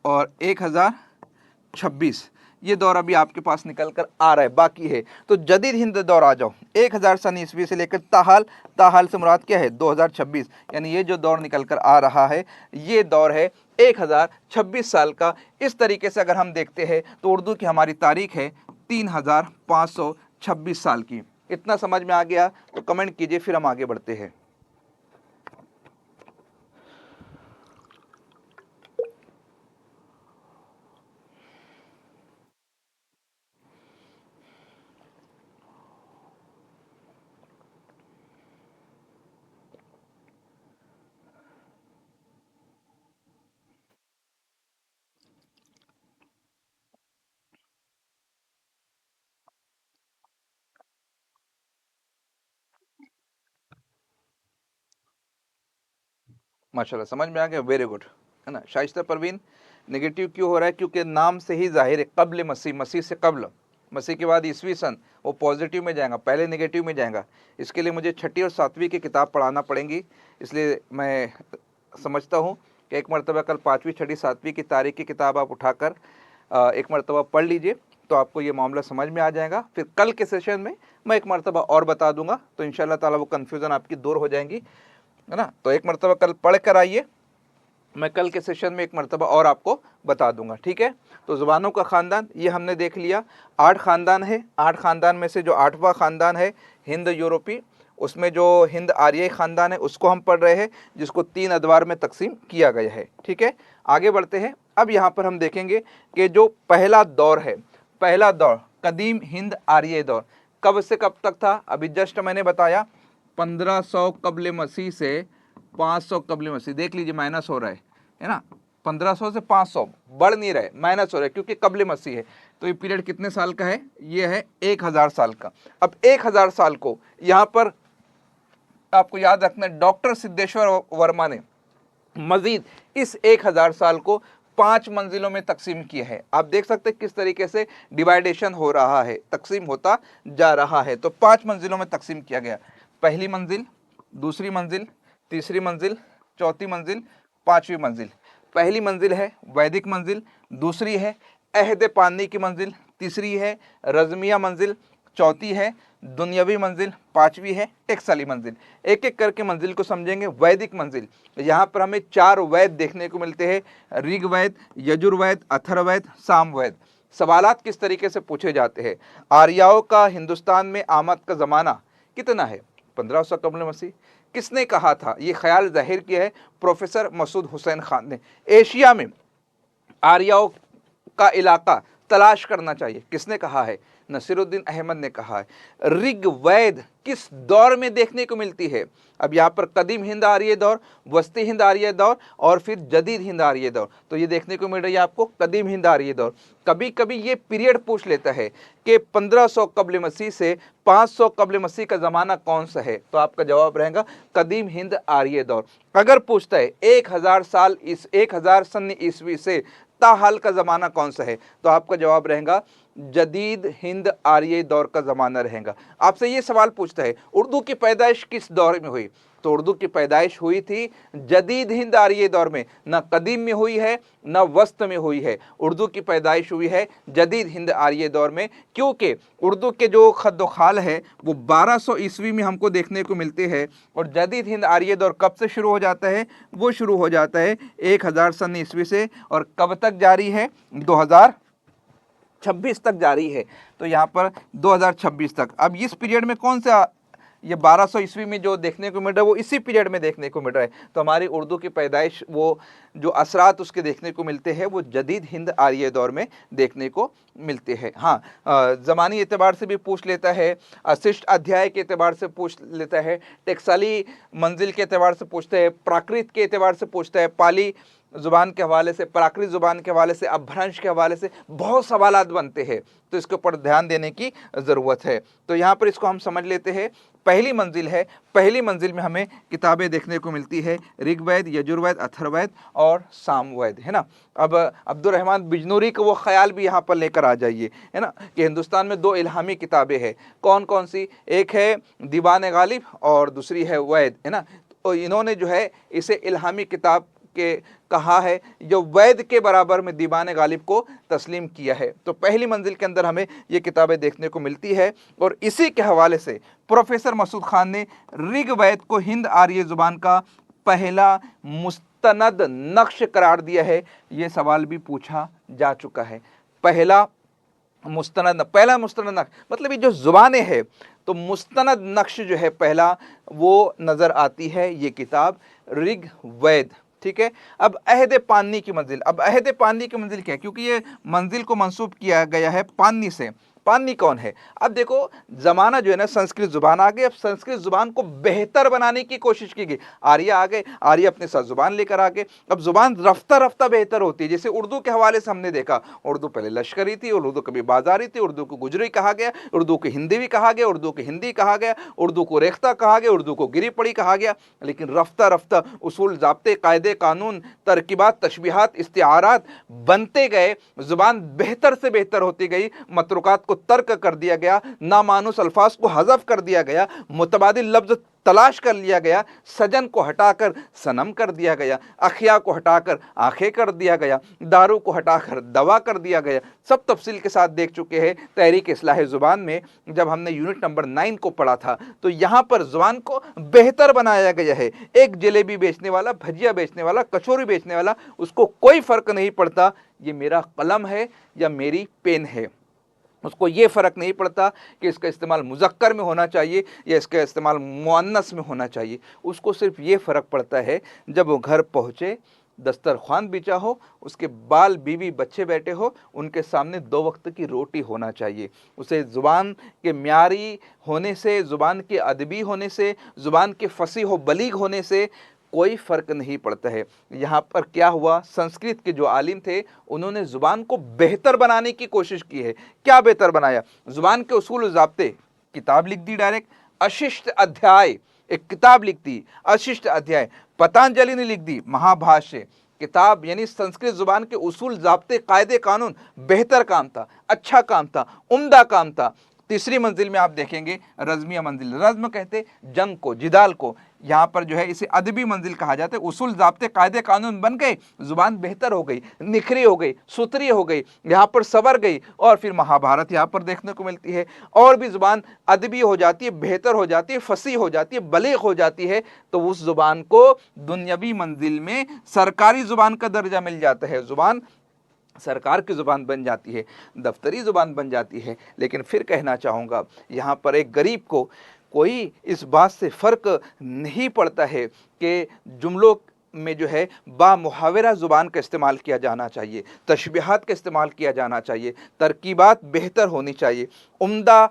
और 1026, ये दौर अभी आपके पास निकल कर आ रहा है, बाकी है। तो जदीद हिंद दौर आ जाओ, 1000 सन ईस्वी से लेकर ताहाल, ताहाल से मुराद क्या है 2026, यानी ये जो दौर निकल कर आ रहा है ये दौर है 1026 साल का। इस तरीके से अगर हम देखते हैं तो उर्दू की हमारी तारीख है 3526 साल की। इतना समझ में आ गया तो कमेंट कीजिए, फिर हम आगे बढ़ते हैं। माशाल्लाह समझ में आ गया, वेरी गुड, है ना। शाइस्ता परवीन, नेगेटिव क्यों हो रहा है? क्योंकि नाम से ही जाहिर है कब्ल मसीह, मसीह से कब्ल, मसीह के बाद ईस्वी सन, वो पॉजिटिव में जाएगा, पहले नेगेटिव में जाएगा। इसके लिए मुझे 6ठी और 7वीं की किताब पढ़ाना पड़ेंगी, इसलिए मैं समझता हूँ कि एक मरतबा कल 5वीं 6ठी 7वीं की तारीख की किताब आप उठाकर एक मरतबा पढ़ लीजिए तो आपको ये मामला समझ में आ जाएगा। फिर कल के सेशन में मैं एक मरतबा और बता दूंगा तो इंशाल्लाह ताला वो कन्फ्यूज़न आपकी दूर हो जाएंगी, है ना। तो एक मरतबा कल पढ़ कर आइए, मैं कल के सेशन में एक मरतबा और आपको बता दूंगा, ठीक है। तो ज़ुबानों का ख़ानदान ये हमने देख लिया, 8 ख़ानदान है। 8 ख़ानदान में से जो 8वां ख़ानदान है हिंद यूरोपी, उसमें जो हिंद आर्यई ख़ानदान है उसको हम पढ़ रहे हैं, जिसको 3 अदवार में तकसीम किया गया है, ठीक है। आगे बढ़ते हैं। अब यहाँ पर हम देखेंगे कि जो पहला दौर है, पहला दौर कदीम हिंद आर्यई दौर, कब से कब तक था? अभी जस्ट मैंने बताया 1500 कब्ल मसीह से 500 कब्ल मसीह। देख लीजिए माइनस हो रहा है ना, 1500 से 500 बढ़ नहीं रहा है, माइनस हो रहा है क्योंकि कब्ल मसीह है। तो ये पीरियड कितने साल का है? ये है 1000 साल का। अब 1000 साल को यहाँ पर आपको याद रखना है, डॉक्टर सिद्धेश्वर वर्मा ने मजीद इस 1000 साल को 5 मंजिलों में तकसीम किया है। आप देख सकते हैं किस तरीके से डिवाइडेशन हो रहा है, तकसीम होता जा रहा है। तो 5 मंजिलों में तकसीम किया गया, पहली मंजिल, दूसरी मंजिल, तीसरी मंजिल, चौथी मंजिल, 5वीं मंजिल। पहली मंजिल है वैदिक मंजिल, दूसरी है अहद पानी की मंजिल, तीसरी है रज़मिया मंजिल, चौथी है दुनियावी मंजिल, 5वीं है टेक्साली मंजिल। एक एक करके मंजिल को समझेंगे। वैदिक मंजिल, यहाँ पर हमें 4 वैद देखने को मिलते हैं, ऋग्वेद, यजुर्वेद, अथर्ववेद, सामवेद। सवालात किस तरीके से पूछे जाते हैं? आर्याओं का हिंदुस्तान में आमद का ज़माना कितना है? 1500 कब्ल मसीह। किसने कहा था? ये ख्याल जाहिर किया है प्रोफेसर मसूद हुसैन खान ने। एशिया में आर्याओं का इलाका तलाश करना चाहिए, किसने कहा है? नसीरुद्दीन अहमद ने कहा है। ऋग्वेद किस दौर में देखने को मिलती है? अब यहाँ पर कदीम हिंद आर्य दौर, वस्ती हिंद आर्य दौर और फिर जदीद हिंद आर्य दौर, तो ये देखने को मिल रही है आपको कदीम हिंद आर्य दौर। कभी कभी ये पीरियड पूछ लेता है कि 1500 कब्ल मसीह से 500 कब्ल मसीह का ज़माना कौन सा है, तो आपका जवाब रहेगा कदीम हिंद आर्य दौर। अगर पूछता है 1000 साल, इस 1000 सन ईस्वी से ताहाल का ज़माना कौन सा है, तो आपका जवाब रहेगा जदीद हिंद आर्य दौर का ज़माना रहेगा। आपसे ये सवाल पूछता है उर्दू की पैदाइश किस दौर में हुई, तो उर्दू की पैदाइश हुई थी जदीद हिंद आर्य दौर में, न कदीम में हुई है न वस्त में हुई है। उर्दू की पैदाइश हुई है जदीद हिंद आर्य दौर में, क्योंकि उर्दू के जो खद्दो खाल है वो 1200 ईस्वी में हमको देखने को मिलते हैं। और जदीद हिंद आर्य दौर कब से शुरू हो जाता है? वो शुरू हो जाता है 1000 सन ईस्वी से, और कब तक जारी है? 2026 तक जारी है। तो यहाँ पर 2026 तक। अब इस पीरियड में कौन सा, ये 1200 ईस्वी में जो देखने को मिल रहा है वो इसी पीरियड में देखने को मिल रहा है। तो हमारी उर्दू की पैदाइश, वो जो असरात उसके देखने को मिलते हैं वो जदीद हिंद आर्य दौर में देखने को मिलते हैं। हाँ, ज़मानी एतबार से भी पूछ लेता है, शिष्ट अध्याय के एतबार से पूछ लेता है, टेक्साली मंजिल के एतबार से पूछता है, प्राकृत के एतबार से पूछता है, पाली ज़ुबान के हवाले से, प्राकृत ज़ुबान के हवाले से, अपभ्रंश के हवाले से बहुत सवालात बनते हैं, तो इसके ऊपर ध्यान देने की ज़रूरत है। तो यहाँ पर इसको हम समझ लेते हैं। पहली मंजिल है, पहली मंजिल में हमें किताबें देखने को मिलती है, ऋग्वेद, यजुर्वेद, अथर्ववेद और सामवेद, है ना। अब अब्दुल रहमान बिजनूरी का वो ख्याल भी यहाँ पर लेकर आ जाइए, है ना, कि हिंदुस्तान में दो इल्हामी किताबें हैं। कौन कौन सी? एक है दीवान गालिब और दूसरी है वैद, है ना। तो इन्होंने जो है इसे इल्हामी किताब के कहा है, जो वैद के बराबर में दीवान गालिब को तस्लीम किया है। तो पहली मंजिल के अंदर हमें ये किताबें देखने को मिलती है, और इसी के हवाले से प्रोफेसर मसूद खान ने ऋग्वेद को हिंद आर्य जुबान का पहला मुस्तनद नक्श करार दिया है। ये सवाल भी पूछा जा चुका है। पहला मुस्तनद नक्श मतलब ये जो जुबानें हैं, तो मुस्तनद नक्श जो है पहला, वो नज़र आती है ये किताब ऋग्वेद, ठीक है। अब अहद पानी की मंजिल, अब अहद पानी की मंजिल क्या है? क्योंकि ये मंजिल को मंसूब किया गया है पानी से। पानी कौन है? अब देखो, ज़माना जो है ना, संस्कृत ज़ुबान आ गई। अब संस्कृत ज़ुबान को बेहतर बनाने की कोशिश की गई। आर्य आ गए, आर्य अपने साथ ज़ुबान लेकर आ गए। अब ज़ुबान रफ्ता रफ्ता बेहतर होती है। जैसे उर्दू के हवाले से हमने देखा, उर्दू पहले लश्करी थी, उर्दू कभी बाजारी थी, उर्दू को गुजरी कहा गया, उर्दू को हिंदी भी कहा गया, उर्दू को हिंदी कहा गया, उर्दू को रेख्ता कहा गया, उर्दू को गिरी पड़ी कहा गया। लेकिन रफ्ता रफ्ता उसूल, ज़ाब्ते, कायदे, कानून, तरकीबात, तशबीहात, इस्तिआरात बनते गए, ज़ुबान बेहतर से बेहतर होती गई, मतरुकात को तर्क कर दिया गया, नामानुस अल्फाज को हज़फ कर दिया गया, मुतबादिल लफ्ज़ तलाश कर लिया गया, सजन को हटाकर सनम कर दिया गया, अखिया को हटाकर आंखें कर दिया गया, दारू को हटाकर दवा कर दिया गया। सब तफसील के साथ देख चुके हैं तहरीक इस्लाह ज़ुबान में, जब हमने यूनिट नंबर 9 को पढ़ा था। तो यहाँ पर ज़ुबान को बेहतर बनाया गया है। एक जलेबी बेचने वाला, भजिया बेचने वाला, कचौरी बेचने वाला, उसको कोई फ़र्क नहीं पड़ता ये मेरा कलम है या मेरी पेन है। उसको ये फ़र्क नहीं पड़ता कि इसका इस्तेमाल मुज़क्कर में होना चाहिए या इसका इस्तेमाल मुअन्नस में होना चाहिए। उसको सिर्फ ये फ़र्क पड़ता है, जब वो घर पहुँचे, दस्तरख्वान बिछा हो, उसके बाल बीवी बच्चे बैठे हो, उनके सामने 2 वक्त की रोटी होना चाहिए। उसे ज़ुबान के म्यारी होने से, ज़ुबान के अदबी होने से, ज़ुबान के फसीह व बलीग होने से कोई फ़र्क नहीं पड़ता है। यहाँ पर क्या हुआ, संस्कृत के जो आलिम थे, उन्होंने ज़ुबान को बेहतर बनाने की कोशिश की है। क्या बेहतर बनाया? ज़ुबान के उसूल ज़ाब्ते, किताब लिख दी डायरेक्ट, अशिष्ट अध्याय, एक किताब लिख दी, अशिष्ट अध्याय। पतंजलि ने लिख दी महाभाष्य, किताब, यानी संस्कृत ज़ुबान के उसूल ज़ाब्ते, कायदे, कानून, बेहतर काम था, अच्छा काम था, उम्दा काम था। तीसरी मंजिल में आप देखेंगे रज़मिया मंजिल, रज़्म कहते जंग को, जिदाल को, यहाँ पर जो है इसे अदबी मंजिल कहा जाता है। उसूल, ज़ाब्ते, कायदे, कानून बन गए, ज़ुबान बेहतर हो गई, निखरी हो गई, सुथरी हो गई, यहाँ पर संवर गई। और फिर महाभारत यहाँ पर देखने को मिलती है, और भी ज़ुबान अदबी हो जाती है, बेहतर हो जाती है, फसी हो जाती है, बलीग हो जाती है। तो उस ज़ुबान को दुनियावी मंजिल में सरकारी ज़ुबान का दर्जा मिल जाता है। ज़ुबान सरकार की ज़ुबान बन जाती है, दफ्तरी ज़ुबान बन जाती है। लेकिन फिर कहना चाहूँगा, यहाँ पर एक गरीब को कोई इस बात से फ़र्क नहीं पड़ता है कि जुमलों में जो है बामुहावरा ज़ुबान का इस्तेमाल किया जाना चाहिए, तशबीहात का इस्तेमाल किया जाना चाहिए, तरकीबात बेहतर होनी चाहिए, उम्दा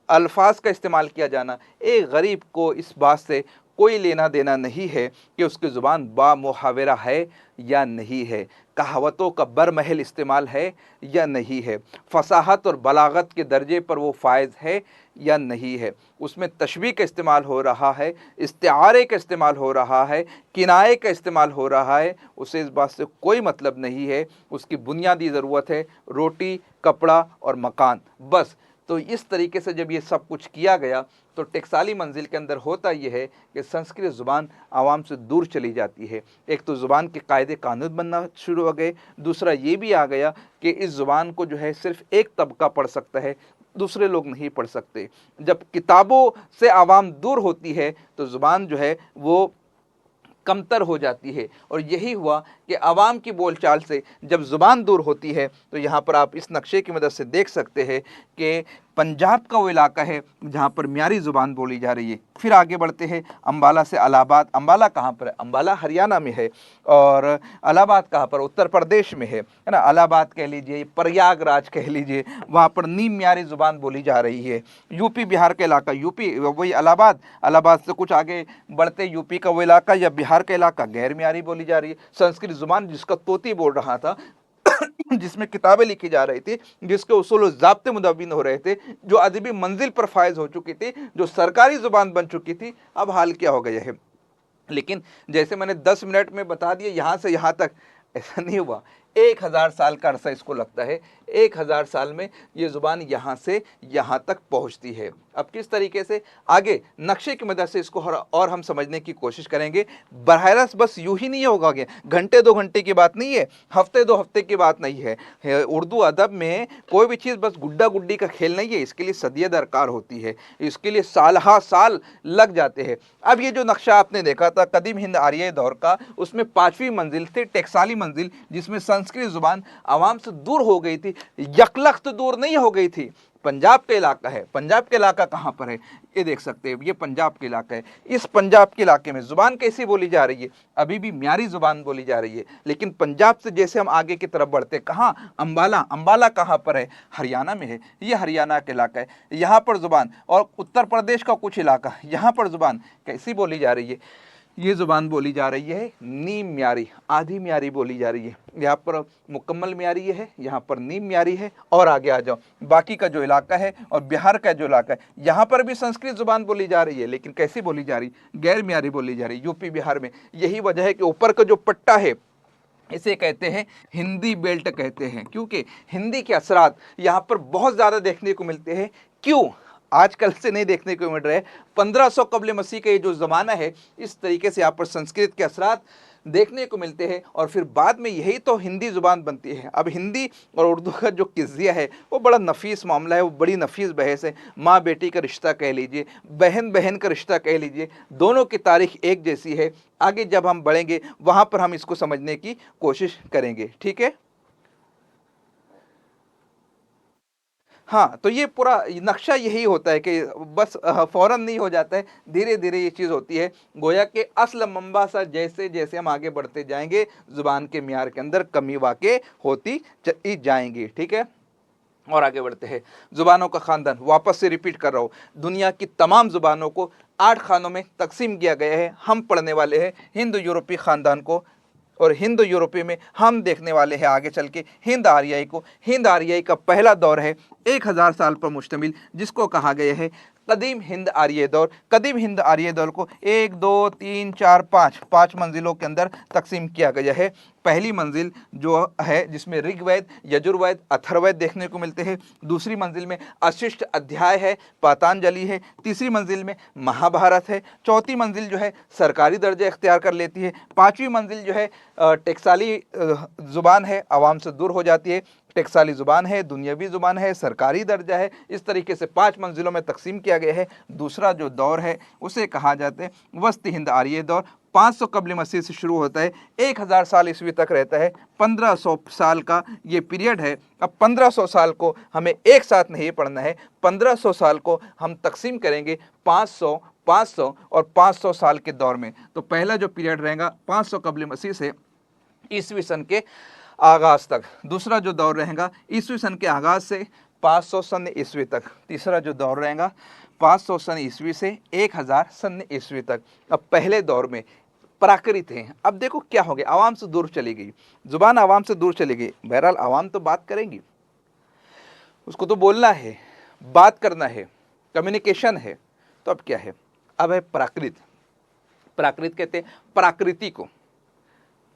अल्फाज का इस्तेमाल किया जाना। एक गरीब को इस बात से कोई लेना देना नहीं है कि उसकी ज़ुबान बामुहावरा है या नहीं है, कहावतों का बरमहल इस्तेमाल है या नहीं है, फसाहत और बलागत के दर्जे पर वो फायज़ है या नहीं है, उसमें तशबीह का इस्तेमाल हो रहा है, इस्तिआरे का इस्तेमाल हो रहा है, किनाए का इस्तेमाल हो रहा है, उसे इस बात से कोई मतलब नहीं है। उसकी बुनियादी ज़रूरत है रोटी, कपड़ा और मकान, बस। तो इस तरीके से जब ये सब कुछ किया गया, तो टेक्साली मंजिल के अंदर होता यह है कि संस्कृत ज़ुबान आवाम से दूर चली जाती है। एक तो ज़ुबान के कायदे कानून बनना शुरू हो गए, दूसरा ये भी आ गया कि इस ज़ुबान को जो है सिर्फ़ एक तबका पढ़ सकता है, दूसरे लोग नहीं पढ़ सकते। जब किताबों से आवाम दूर होती है तो ज़ुबान जो है वो कमतर हो जाती है। और यही हुआ कि आवाम की बोलचाल से जब ज़ुबान दूर होती है, तो यहाँ पर आप इस नक्शे की मदद से देख सकते हैं कि पंजाब का वो इलाका है जहाँ पर म्यारी ज़ुबान बोली जा रही है। फिर आगे बढ़ते हैं, अम्बाला से इलाहाबाद। अम्बाला कहाँ पर है? अम्बाला हरियाणा में है। और इलाहाबाद कहाँ पर? उत्तर प्रदेश में है ना। इलाहाबाद कह लीजिए, प्रयागराज कह लीजिए, वहाँ पर नीम म्यारी ज़ुबान बोली जा रही है। यूपी बिहार का इलाका, यूपी वही इलाहाबाद, इलाहाबाद से कुछ आगे बढ़ते यूपी का वो इलाका या बिहार का इलाका गैर म्यारी बोली जा रही है। संस्कृत ज़ुबान जिसका तोती बोल रहा था, जिसमें किताबें लिखी जा रही थी, जिसके उसूल और ज़ाब्ते मुदव्विन हो रहे थे, जो अदबी मंजिल पर फायज हो चुकी थी, जो सरकारी ज़ुबान बन चुकी थी, अब हाल क्या हो गया है। लेकिन जैसे मैंने 10 मिनट में बता दिया यहाँ से यहाँ तक, ऐसा नहीं हुआ। 1000 साल का अरसा इसको लगता है। 1000 साल में ये ज़ुबान यहाँ से यहाँ तक पहुँचती है। अब किस तरीके से आगे नक्शे की मदद से इसको और हम समझने की कोशिश करेंगे। बरह रास्त बस यूं ही नहीं होगा, घंटे 2 घंटे की बात नहीं है, हफ्ते 2 हफ्ते की बात नहीं है। उर्दू अदब में कोई भी चीज़ बस गुड्डा गुड्डी का खेल नहीं है, इसके लिए सदियाँ दरकार होती है, इसके लिए सालहा साल लग जाते हैं। अब ये जो नक्शा आपने देखा था कदीम हिंद आर्य दौर का, उसमें 5वीं मंजिल थी टकसाली मंजिल, जिसमें संस्कृत ज़ुबान आवाम से दूर हो गई थी, यकलख्त दूर नहीं हो गई थी। पंजाब का इलाका है, पंजाब का इलाका कहाँ पर है, ये देख सकते हैं, ये पंजाब का इलाका है। इस पंजाब के इलाके में ज़ुबान कैसी बोली जा रही है, अभी भी म्यारी ज़ुबान बोली जा रही है। लेकिन पंजाब से जैसे हम आगे की तरफ बढ़ते, कहाँ, अम्बाला, अम्बाला कहाँ पर है, हरियाणा में है, ये हरियाणा का इलाका है। यहाँ पर ज़ुबान, और उत्तर प्रदेश का कुछ इलाका, यहाँ पर ज़ुबान कैसी बोली जा रही है, ये ज़ुबान बोली जा रही है नीम म्यारी, आधी म्यारी बोली जा रही है। यहाँ पर मुकम्मल म्यारी है, यहाँ पर नीम म्यारी है। और आगे आ जाओ, बाकी का जो इलाका है और बिहार का जो इलाका है, यहाँ पर भी संस्कृत ज़ुबान बोली जा रही है, लेकिन कैसी बोली जा रही, गैर म्यारी बोली जा रही है। यूपी बिहार में यही वजह है कि ऊपर का जो पट्टा है इसे कहते हैं हिंदी बेल्ट कहते हैं, क्योंकि हिंदी के असरात यहाँ पर बहुत ज़्यादा देखने को मिलते हैं। क्यों, आजकल से नहीं देखने को मिल रहे, 1500 कबल मसीह का ये जो ज़माना है, इस तरीके से यहाँ पर संस्कृत के असरात देखने को मिलते हैं, और फिर बाद में यही तो हिंदी ज़ुबान बनती है। अब हिंदी और उर्दू का जो किज़्ज़िया है वो बड़ा नफीस मामला है, वो बड़ी नफीस बहस है। माँ बेटी का रिश्ता कह लीजिए, बहन बहन का रिश्ता कह लीजिए, दोनों की तारीख एक जैसी है। आगे जब हम बढ़ेंगे वहाँ पर हम इसको समझने की कोशिश करेंगे, ठीक है। हाँ, तो ये पूरा नक्शा यही होता है कि बस फ़ौरन नहीं हो जाता है, धीरे धीरे ये चीज़ होती है। गोया कि असल मंबा सा जैसे जैसे हम आगे बढ़ते जाएंगे, ज़ुबान के म्यार के अंदर कमी वाक़ई होती चली जाएंगी, ठीक है। और आगे बढ़ते हैं। ज़ुबानों का ख़ानदान, वापस से रिपीट कर रहा हूँ, दुनिया की तमाम ज़ुबानों को 8 खानों में तकसीम किया गया है। हम पढ़ने वाले हैं हिंदू यूरोपीय ख़ानदान को, और हिंदू यूरोपीय में हम देखने वाले हैं आगे चल के हिंद आर्याई को। हिंद आर्याई का पहला दौर है 1000 साल पर मुश्तमिल, जिसको कहा गया है कदीम हिंद आर्य दौर। कदीम हिंद आर्य दौर को 1 2 3 4 5 मंजिलों के अंदर तकसीम किया गया है। पहली मंजिल जो है जिसमें ऋग्वेद, यजुर्वेद, अथर्ववेद देखने को मिलते हैं। दूसरी मंजिल में अशिष्ट अध्याय है, पातंजलि है। तीसरी मंजिल में महाभारत है। चौथी मंजिल जो है सरकारी दर्जा इख्तियार कर लेती है। पाँचवीं मंजिल जो है टकसाली ज़ुबान है, आवाम से दूर हो जाती है। टकसाली ज़ुबान है, दुनियावी ज़ुबान है, सरकारी दर्जा है। इस तरीके से 5 मंजिलों में तकसीम किया गया है। दूसरा जो दौर है उसे कहा जाता है वस्ती हिंद आर्य दौर। 500 कबल मसीह से शुरू होता है, 1000 साल ईस्वी तक रहता है। 1500 साल का ये पीरियड है। अब 1500 साल को हमें एक साथ नहीं पढ़ना है, 1500 साल को हम तकसीम करेंगे 500, 500 और 500 साल के दौर में। तो पहला जो पीरियड रहेगा 500 कबल मसीह से ईस्वी सन के आगाज़ तक। दूसरा जो दौर रहेगा ईस्वी सन के आगाज़ से 500 सन ईस्वी तक। तीसरा जो दौर रहेगा 500 सन ईस्वी से 1000 सन ईस्वी तक। अब पहले दौर में प्राकृत हैं। अब देखो क्या हो गया, आवाम से दूर चली गई, ज़ुबान आवाम से दूर चली गई। बहरहाल आवाम तो बात करेंगी, उसको तो बोलना है, बात करना है, कम्युनिकेशन है। तो अब क्या है, अब है प्राकृत। प्राकृत कहते हैं प्राकृति को,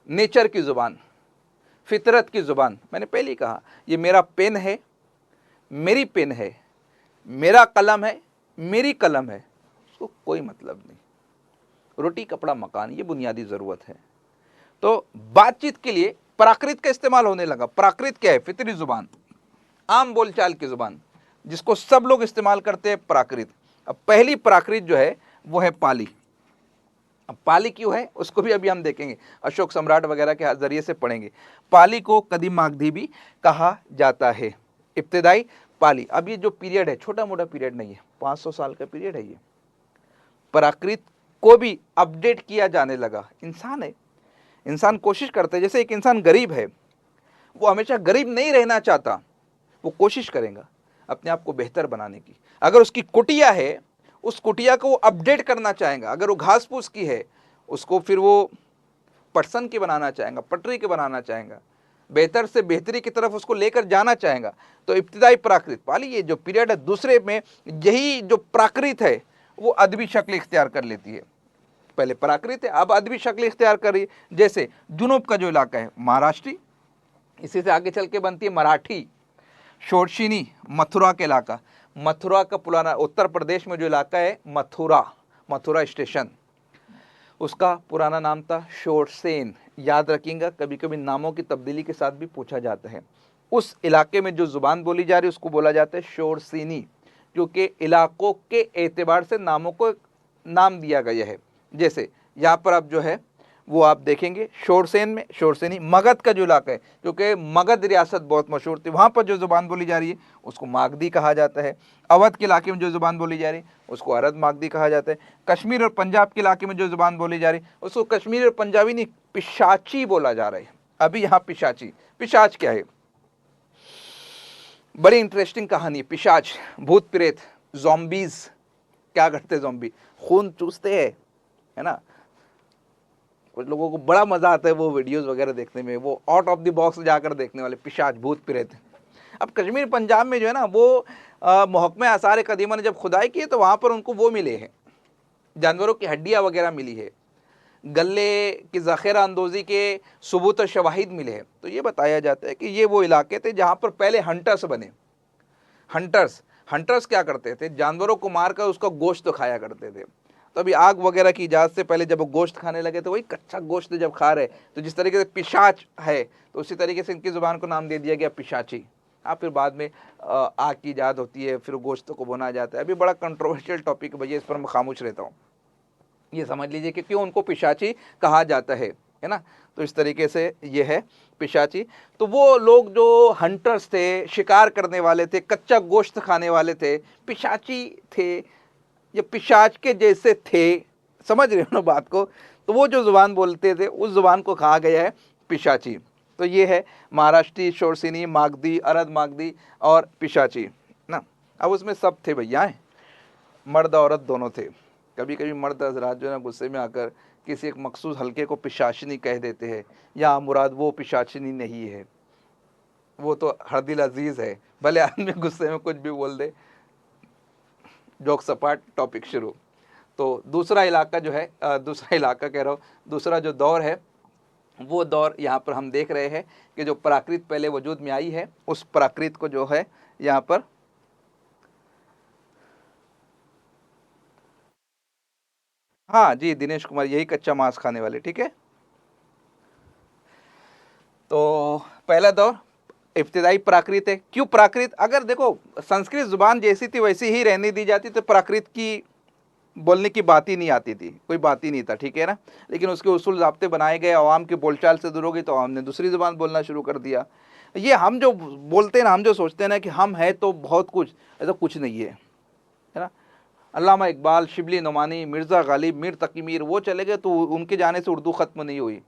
नेचर की ज़ुबान, फितरत की ज़ुबान। मैंने पहले ही कहा, ये मेरा पेन है, मेरी पेन है, मेरा कलम है, मेरी कलम है, उसको कोई मतलब नहीं। रोटी कपड़ा मकान ये बुनियादी ज़रूरत है। तो बातचीत के लिए प्राकृत का इस्तेमाल होने लगा। प्राकृत क्या है, फितरी ज़ुबान, आम बोलचाल की ज़ुबान, जिसको सब लोग इस्तेमाल करते हैं, प्राकृत। अब पहली प्राकृत जो है वो है पाली। अब पाली क्यों है उसको भी अभी हम देखेंगे, अशोक सम्राट वगैरह के ज़रिए से पढ़ेंगे। पाली को कदीम मागधी भी कहा जाता है। इब्तिदाई पाली। अब ये जो पीरियड है छोटा मोटा पीरियड नहीं है, 500 साल का पीरियड है ये। प्राकृत को भी अपडेट किया जाने लगा। इंसान है, इंसान कोशिश करता है, जैसे एक इंसान गरीब है, वो हमेशा गरीब नहीं रहना चाहता, वो कोशिश करेगा अपने आप को बेहतर बनाने की। अगर उसकी कुटिया है, उस कुटिया को वो अपडेट करना चाहेगा। अगर वो घास फूस की है, उसको फिर वो पटसन की बनाना चाहेगा, पटरी की बनाना चाहेगा, बेहतर से बेहतरी की तरफ उसको लेकर जाना चाहेगा। तो इब्तिदाई प्राकृत वाली ये जो पीरियड है, दूसरे में यही जो प्राकृत है वो अदबी शक्ल इख्तियार कर लेती है। पहले प्राकृत है, अब अदबी शक्ल इख्तियार कर रही है। जैसे जुनूब का जो इलाका है महाराष्ट्री, इसी से आगे चल के बनती है मराठी, शोरशिनी, मथुरा के इलाका, मथुरा का पुराना उत्तर प्रदेश में जो इलाका है मथुरा, मथुरा स्टेशन, उसका पुराना नाम था शोरसेन। याद रखिएगा, कभी कभी नामों की तब्दीली के साथ भी पूछा जाता है। उस इलाके में जो ज़ुबान बोली जा रही है उसको बोला जाता है शोरसीनी, क्योंकि इलाकों के एतबार से नामों को नाम दिया गया है। जैसे यहाँ पर अब जो है वो आप देखेंगे शोरसेन में शोरसेनी, मगध का जो इलाका है, क्योंकि मगध रियासत बहुत मशहूर थी, वहाँ पर जो ज़ुबान बोली जा रही है उसको मागधी कहा जाता है। अवध के इलाके में जो ज़ुबान बोली जा रही है उसको अरद मागधी कहा जाता है। कश्मीर और पंजाब के इलाके में जो ज़ुबान बोली जा रही है उसको कश्मीरी और पंजाबी नहीं, पिशाची बोला जा रहा है। अभी यहाँ पिशाची, पिशाच क्या है, बड़ी इंटरेस्टिंग कहानी है। पिशाच, भूत प्रेत, ज़ॉम्बीज़। क्या करते ज़ॉम्बी, खून चूसते हैं, है ना। कुछ लोगों को बड़ा मज़ा आता है वो वीडियोस वगैरह देखने में, वो आउट ऑफ द बॉक्स जाकर देखने वाले पिशाच, भूत प्रेत। अब कश्मीर पंजाब में जो है ना वो महकमे आसार कदीमा ने जब खुदाई की तो वहाँ पर उनको वो मिले हैं, जानवरों की हड्डियाँ वगैरह मिली है, गले की ज़ख़ीरा अंदोज़ी के सबूत और शवाहिद मिले हैं। तो ये बताया जाता है कि ये वो इलाके थे जहाँ पर पहले हंटर्स बने। हंटर्स क्या करते थे, जानवरों को मार कर उसका गोश्त खाया करते थे। तो अभी आग वगैरह की इजाज़त से पहले जब वो गोश्त खाने लगे तो वही कच्चा गोश्त जब खा रहे, तो जिस तरीके से पिशाच है तो उसी तरीके से इनकी ज़ुबान को नाम दे दिया गया पिशाची। फिर बाद में आग की इजाद होती है, फिर गोश्त को भुना जाता है। अभी बड़ा कंट्रोवर्शियल टॉपिक है भैया, इस पर मैं खामोश रहता हूँ। ये समझ लीजिए कि क्यों उनको पिशाची कहा जाता है ना। तो इस तरीके से ये है पिशाची। तो वो लोग जो हंटर्स थे, शिकार करने वाले थे, कच्चा गोश्त खाने वाले थे, पिशाची थे, ये पिशाच के जैसे थे, समझ रहे हो ना बात को। तो वो जो ज़ुबान बोलते थे उस ज़ुबान को कहा गया है पिशाची। तो ये है महाराष्ट्री, शोरसिनी, मागधी, अरद मागधी और पिशाची ना। अब उसमें सब थे भैया, मर्द औरत दोनों थे। कभी कभी मर्द हज़रात जो है ना गुस्से में आकर किसी एक मखसूस हल्के को पिशाचिनी कह देते हैं, या मुराद वो पिशाचिनी नहीं है, वो तो हरदिल अजीज़ है। भले आदमी गुस्से में कुछ भी बोल दे, जोक सपाट, टॉपिक शुरू। तो दूसरा इलाका जो है, दूसरा इलाका कह रहा हूँ, दूसरा जो दौर है वो दौर यहाँ पर हम देख रहे हैं कि जो प्राकृत पहले वजूद में आई है उस प्राकृत को जो है यहाँ पर हाँ जी दिनेश कुमार, यही कच्चा मांस खाने वाले, ठीक है। तो पहला दौर इब्तिदाई प्राकृत है। क्यों प्राकृत, अगर देखो संस्कृत ज़ुबान जैसी थी वैसी ही रहने दी जाती तो प्राकृत की बोलने की बात ही नहीं आती थी, कोई बात ही नहीं था, ठीक है ना। लेकिन उसके उसूल ज़ाब्ते बनाए गए, आवाम की बोलचाल से दूर हो गई तो आवाम ने दूसरी ज़ुबान बोलना शुरू कर दिया। ये हम जो बोलते हैं ना, हम जो सोचते हैं ना कि हम हैं तो बहुत कुछ, ऐसा कुछ नहीं है ना। अल्लामा इकबाल, शिबली नोमानी, मिर्ज़ा गालिब, मीर तकी मीर वो चले गए तो उनके जाने से उर्दू ख़त्म नहीं हुई।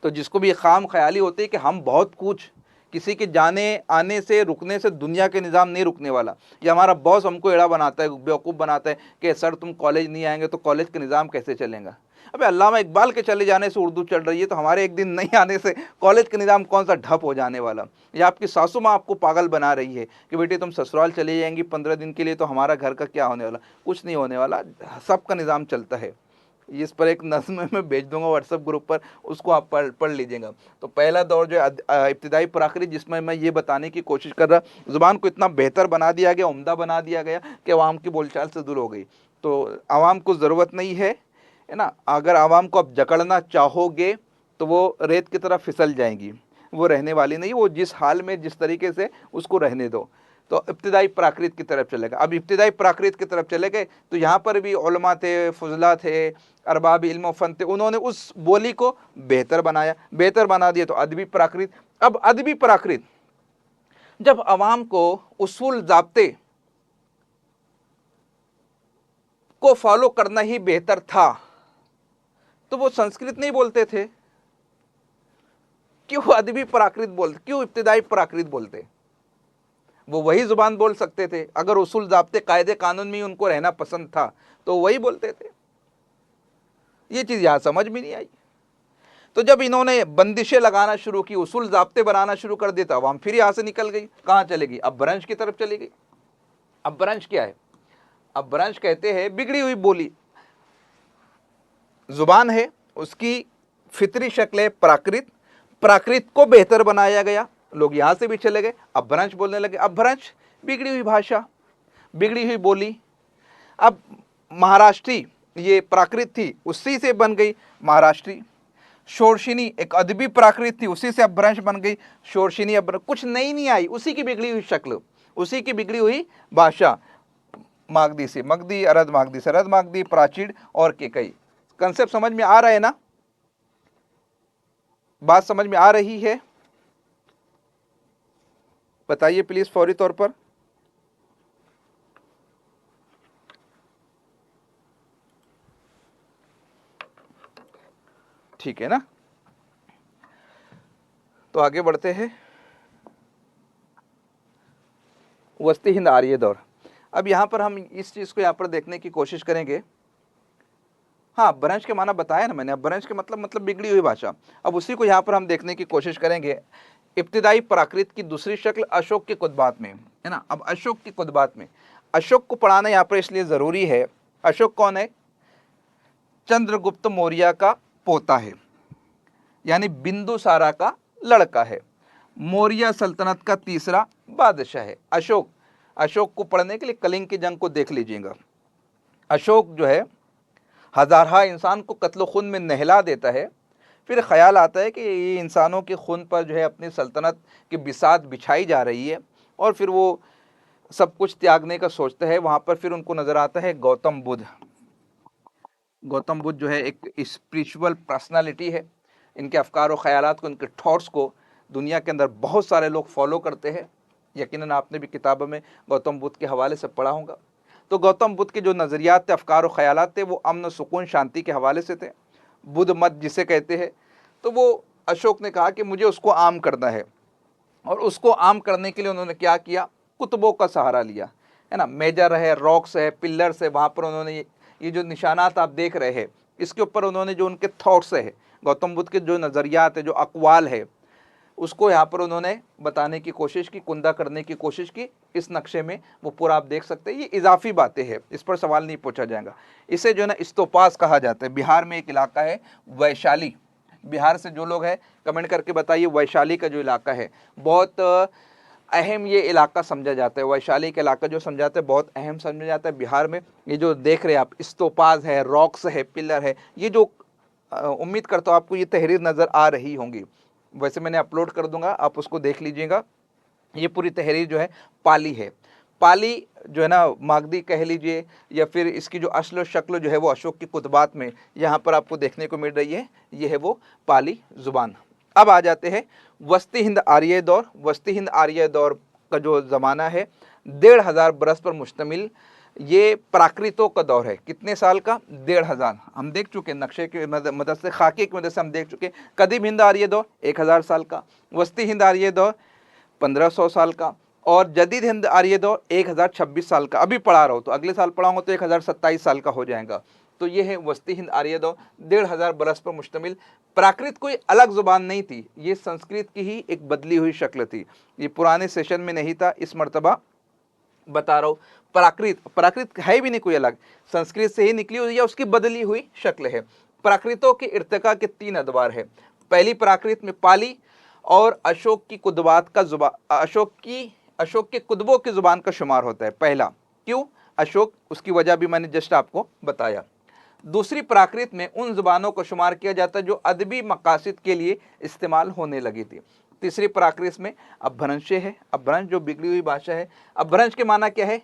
तो जिसको भी ये खाम ख्याली होती है कि हम बहुत कुछ, किसी के जाने आने से रुकने से दुनिया के निज़ाम नहीं रुकने वाला, या हमारा बॉस हमको एड़ा बनाता है, बेवकूफ़ बनाता है कि सर तुम कॉलेज नहीं आएंगे तो कॉलेज का निज़ाम कैसे चलेगा। अबे अल्लामा इकबाल के चले जाने से उर्दू चल रही है, तो हमारे एक दिन नहीं आने से कॉलेज का निज़ाम कौन सा ठप हो जाने वाला। या आपकी सासू माँ आपको पागल बना रही है कि बेटी तुम ससुराल चली जाएंगी 15 दिन के लिए, तो हमारा घर का क्या होने वाला, कुछ नहीं होने वाला, सबका निज़ाम चलता है। इस पर एक नज़्म मैं भेज दूंगा व्हाट्सएप ग्रुप पर, उसको आप पढ़ लीजिएगा। तो पहला दौर जो है इब्तिदाई प्राकृत, जिसमें मैं ये बताने की कोशिश कर रहा, ज़ुबान को इतना बेहतर बना दिया गया, उम्दा बना दिया गया कि आवाम की बोलचाल से दूर हो गई। तो आवाम को ज़रूरत नहीं है ना, अगर आवाम को आप जकड़ना चाहोगे तो वो रेत की तरह फिसल जाएंगी, वो रहने वाली नहीं, वो जिस हाल में जिस तरीके से उसको रहने दो। तो इब्तिदाई प्राकृत की तरफ चले गए। अब इब्तिदाई प्राकृत की तरफ चले गए तो यहाँ पर भी उलमा थे, फुजला थे, अरबाब इल्म फ़न थे, उन्होंने उस बोली को बेहतर बनाया, बेहतर बना दिया तो अदबी प्राकृत। अब अदबी प्राकृत जब आवाम को उसूल ज़ाब्ते को फॉलो करना ही बेहतर था तो वो संस्कृत नहीं बोलते थे, क्यों अदबी प्राकृत बोलते, क्यों इब्तिदाई प्राकृत बोलते। वो वही ज़ुबान बोल सकते थे, अगर उसूल ज़ाब्ते कायदे कानून में उनको रहना पसंद था तो वही बोलते थे। ये चीज़ यहाँ समझ में नहीं आई। तो जब इन्होंने बंदिशें लगाना शुरू की, उसूल ज़ाब्ते बनाना शुरू कर दिया, अब हम फिर यहाँ से निकल गई, कहाँ चलेगी, अब ब्रंश की तरफ चली गई। अब ब्रंश क्या है, अब ब्रंश कहते हैं बिगड़ी हुई बोली। जुबान है, उसकी फितरी शक्ल है प्राकृत, प्राकृत को बेहतर बनाया गया, लोग यहाँ से भी चले गए, अब ब्रंश बोलने लगे। अब ब्रंश बिगड़ी हुई भाषा, बिगड़ी हुई बोली। अब महाराष्ट्री ये प्राकृत थी, उसी से बन गई महाराष्ट्री। शोरशिनी एक अदबी प्राकृत थी, उसी से अब ब्रंश बन गई शोरशिनी। अब कुछ नई नहीं आई, उसी की बिगड़ी हुई शक्ल, उसी की बिगड़ी हुई भाषा। मागधी से मगधी, अरद मागधी से अरद मागधी, प्राचीन और केकई। कंसेप्ट समझ में आ रहा है ना, बात समझ में आ रही है, बताइए प्लीज फौरी तौर पर। ठीक है ना, तो आगे बढ़ते हैं। वस्ती हिंद आर्य दौर। अब यहाँ पर हम इस चीज़ को यहाँ पर देखने की कोशिश करेंगे। हाँ, ब्रंश के माना बताया ना मैंने, अब ब्रंश के मतलब बिगड़ी हुई भाषा। अब उसी को यहाँ पर हम देखने की कोशिश करेंगे। इब्तिदाई प्राकृत की दूसरी शक्ल अशोक के कुतबात में, है ना। अब अशोक की कुतबात में, अशोक को पढ़ाना यहाँ पर इसलिए ज़रूरी है। अशोक कौन है, चंद्रगुप्त मौर्य का पोता है, यानी बिंदुसारा का लड़का है, मौर्य सल्तनत का तीसरा बादशाह है अशोक। अशोक को पढ़ने के लिए कलिंग की जंग को देख लीजिएगा। अशोक जो है हजारहा इंसान को कत्लो खून में नहला देता है, फिर ख्याल आता है कि ये इंसानों के खून पर जो है अपनी सल्तनत की बिसात बिछाई जा रही है, और फिर वो सब कुछ त्यागने का सोचता है। वहाँ पर फिर उनको नज़र आता है गौतम बुद्ध। गौतम बुद्ध जो है एक स्पिरिचुअल पर्सनालिटी है, इनके अफकार और ख़यालात को, इनके थॉट्स को दुनिया के अंदर बहुत सारे लोग फॉलो करते हैं। यकीनन आपने भी किताबों में गौतम बुद्ध के हवाले से पढ़ा होगा। तो गौतम बुद्ध के जो नज़रियात थे, अफकार और ख़यालात थे, वो अमन, सुकून, शांति के हवाले से थे, बुद्ध मत जिसे कहते हैं। तो वो अशोक ने कहा कि मुझे उसको आम करना है, और उसको आम करने के लिए उन्होंने क्या किया, कुतुबों का सहारा लिया, है ना। मेजर है, रॉक्स है, पिलर्स है, वहाँ पर उन्होंने ये जो निशानात आप देख रहे हैं, इसके ऊपर उन्होंने जो उनके थॉट्स है, गौतम बुद्ध के जो नज़रियात है, जो अकवाल है, उसको यहाँ पर उन्होंने बताने की कोशिश की, कुंदा करने की कोशिश की। इस नक्शे में वो पूरा आप देख सकते हैं। ये इजाफी बातें हैं, इस पर सवाल नहीं पूछा जाएगा। इसे जो है ना स्तोपास कहा जाता है। बिहार में एक इलाका है वैशाली, बिहार से जो लोग हैं कमेंट करके बताइए, वैशाली का जो इलाका है बहुत अहम ये इलाका समझा जाता है। वैशाली का इलाका जो समझा जाता है बहुत अहम समझा जाता है बिहार में। ये जो देख रहे हैं आप, स्तोपाज है, रॉक्स है, पिलर है, ये जो उम्मीद करता हूँ आपको ये तहरीर नज़र आ रही होंगी। वैसे मैंने अपलोड कर दूंगा, आप उसको देख लीजिएगा। ये पूरी तहरीर जो है पाली है। पाली जो है ना, मागधी कह लीजिए, या फिर इसकी जो असल शक्ल जो है वो अशोक की कुतबात में यहाँ पर आपको देखने को मिल रही है। ये है वो पाली ज़ुबान। अब आ जाते हैं वस्ती हिंद आर्य दौर। वस्ती हिंद आर्य दौर का जो ज़माना है 1500 बरस पर मुश्तमिल ये प्राकृतों का दौर है। कितने साल का, 1500। हम देख चुके नक्शे की मदद से, खाके की मदद से हम देख चुके। कदीम हिंद आर्य दौर 1000 साल का, वस्ती हिंद आर्य दौर 1500 साल का, और जदीद हिंद आर्य दौर 1026 साल का। अभी पढ़ा रहा हूँ तो अगले साल पढ़ाऊंगा तो 1027 साल का हो जाएगा। तो ये है वस्ती हिंद आर्य दौर, 1500 बरस पर मुश्तमिल। प्राकृत कोई अलग ज़ुबान नहीं थी, ये संस्कृत की ही एक बदली हुई शक्ल थी। ये पुराने सेशन में नहीं था, इस मर्तबा बता रहा हूँ। प्राकृत है भी नहीं कोई अलग, संस्कृत से ही निकली हुई या उसकी बदली हुई शक्ल है। प्राकृतों के इर्तिका के 3 अदवार है। पहली प्राकृत में पाली और अशोक की कुतबात का जुबान, अशोक के कुतबों की ज़ुबान का शुमार होता है पहला। क्यों अशोक, उसकी वजह भी मैंने जस्ट आपको बताया। दूसरी प्राकृत में उन ज़ुबानों को शुमार किया जाता है जो अदबी मकासद के लिए इस्तेमाल होने लगी थी। तीसरी प्राकृत में अपभ्रंश है, अपभ्रंश जो बिगड़ी हुई भाषा है। अपभ्रंश के माना क्या है,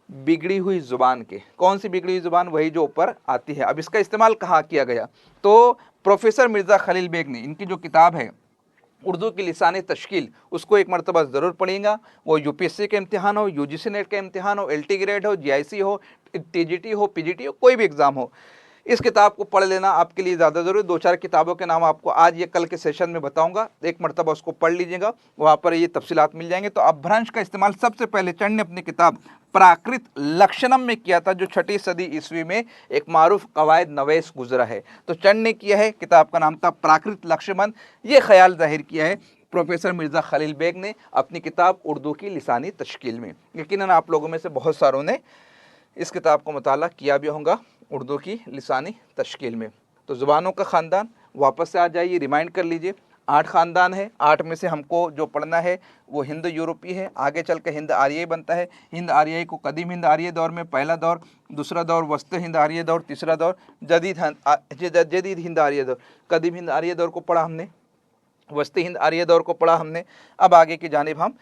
बिगड़ी हुई ज़ुबान के। कौन सी बिगड़ी हुई ज़ुबान, वही जो ऊपर आती है। अब इसका इस्तेमाल कहाँ किया गया, तो प्रोफेसर मिर्ज़ा खलील बेग ने, इनकी जो किताब है उर्दू की लिसानी तश्कील, उसको एक मरतबा ज़रूर पढ़िएगा। वो यूपीएससी का इम्तिहान हो, यूजीसी नेट का इम्तिहान हो, एलटी ग्रेड हो, जीआईसी हो, टीजीटी हो, पीजीटी हो, कोई भी एग्ज़ाम हो, इस किताब को पढ़ लेना आपके लिए ज़्यादा ज़रूरी। 2-4 किताबों के नाम आपको आज या कल के सेशन में बताऊंगा, एक मरतबा उसको पढ़ लीजिएगा, वहाँ पर ये तफसीलात मिल जाएंगे। तो अपभ्रंश का इस्तेमाल सबसे पहले चंद ने अपनी किताब प्राकृत लक्षणम में किया था, जो 6वीं सदी ईस्वी में एक मारूफ कवायद नवेस गुजरा है। तो चंद ने किया है, किताब का नाम था प्राकृत लक्षमन। ये ख्याल जाहिर किया है प्रोफेसर मिर्ज़ा खलील बेग ने अपनी किताब उर्दू की लिसानी तश्कील में। यकीनन आप लोगों में से बहुत सारों ने इस किताब को मुताला किया भी होगा उर्दू की लिसानी तश्कील में। तो ज़ुबानों का ख़ानदान, वापस से आ जाइए, रिमाइंड कर लीजिए, 8 ख़ानदान है। 8 में से हमको जो पढ़ना है वो हिंद यूरोपी है, आगे चल के हिंद आर्यई बनता है। हिंद आर्यई को कदीम हिंद आर्य दौर में पहला दौर, दूसरा दौर वस्त हिंद आर्य दौर, तीसरा दौर जदीद हिंद आर्य दौर। कदीम हिंद आर्य दौर को पढ़ा हमने, वस्ती हिंद आर्य दौर को पढ़ा हमने। अब आगे की जानिब हम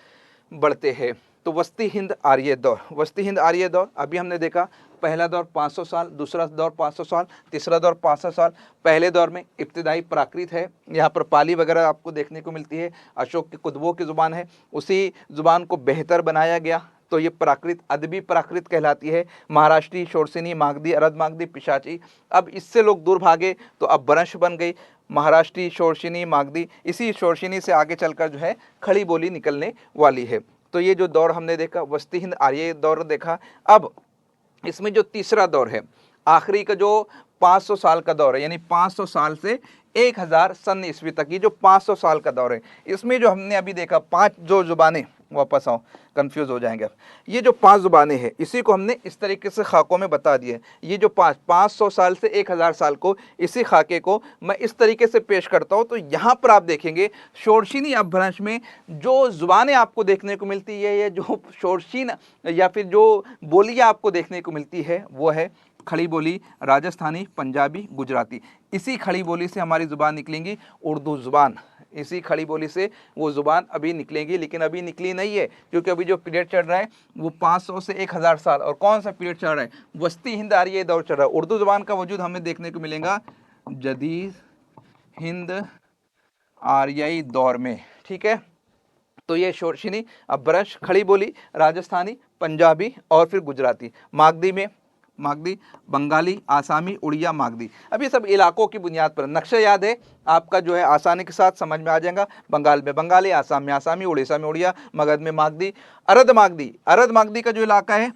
बढ़ते हैं। तो वस्ती हिंद आर्य दौर, वस्ती हिंद आर्य दौर अभी हमने देखा, पहला दौर 500 साल, दूसरा दौर 500 साल, तीसरा दौर 500 साल। पहले दौर में इब्तिदाई प्राकृत है, यहाँ पर पाली वगैरह आपको देखने को मिलती है, अशोक के कुतुबों की ज़ुबान है, उसी ज़ुबान को बेहतर बनाया गया तो ये प्राकृत अदबी प्राकृत कहलाती है। महाराष्ट्री, शोरसिनी, मागधी, अरद मागधी, पिशाची। अब इससे लोग दूर भागे तो अब ब्रंश बन गई, महाराष्ट्री, शोरशिनी, मागधी। इसी शोरशिनी से आगे चलकर जो है खड़ी बोली निकलने वाली है। तो ये जो दौर हमने देखा वस्ती हिंद आर्य दौर देखा। अब इसमें जो तीसरा दौर है, आखिरी का जो 500 साल का दौर है, यानी 500 साल से 1000 सन ईस्वी तक, ये जो 500 साल का दौर है, इसमें जो हमने अभी देखा 5 जो ज़ुबानें, वापस आओ कंफ्यूज हो जाएंगे, ये जो 5 ज़ुबानें हैं इसी को हमने इस तरीके से खाकों में बता दिए। ये जो 500 साल से 1000 साल को, इसी खाके को मैं इस तरीके से पेश करता हूँ। तो यहाँ पर आप देखेंगे शोरशिनी अपभ्रंश में जो ज़ुबानें आपको देखने को मिलती है, ये जो शोरशीन या फिर जो बोलियाँ आपको देखने को मिलती है वो है खड़ी बोली, राजस्थानी, पंजाबी, गुजराती। इसी खड़ी बोली से हमारी ज़ुबान निकलेंगी उर्दू ज़ुबान, इसी खड़ी बोली से वो ज़ुबान अभी निकलेंगी, लेकिन अभी निकली नहीं है क्योंकि अभी जो पीरियड चल रहा है वो 500 से 1000 साल। और कौन सा पीरियड चल रहा है? वस्ती हिंद आर्य दौर चल रहा है। उर्दू ज़ुबान का वजूद हमें देखने को मिलेगा जदीद हिंद आर्यई दौर में, ठीक है। तो ये शोरशिनी, अपभ्रंश, खड़ी बोली, राजस्थानी, पंजाबी और फिर गुजराती। मागधी में मागधी, बंगाली, आसामी, उड़िया, मागधी। अब ये सब इलाकों की बुनियाद पर, नक्शा याद है आपका जो है आसानी के साथ समझ में आ जाएगा। बंगाल में बंगाली, आसाम में आसामी, उड़ीसा में उड़िया, मगध में मागधी, अरद मागधी। अरद मागधी का जो इलाका है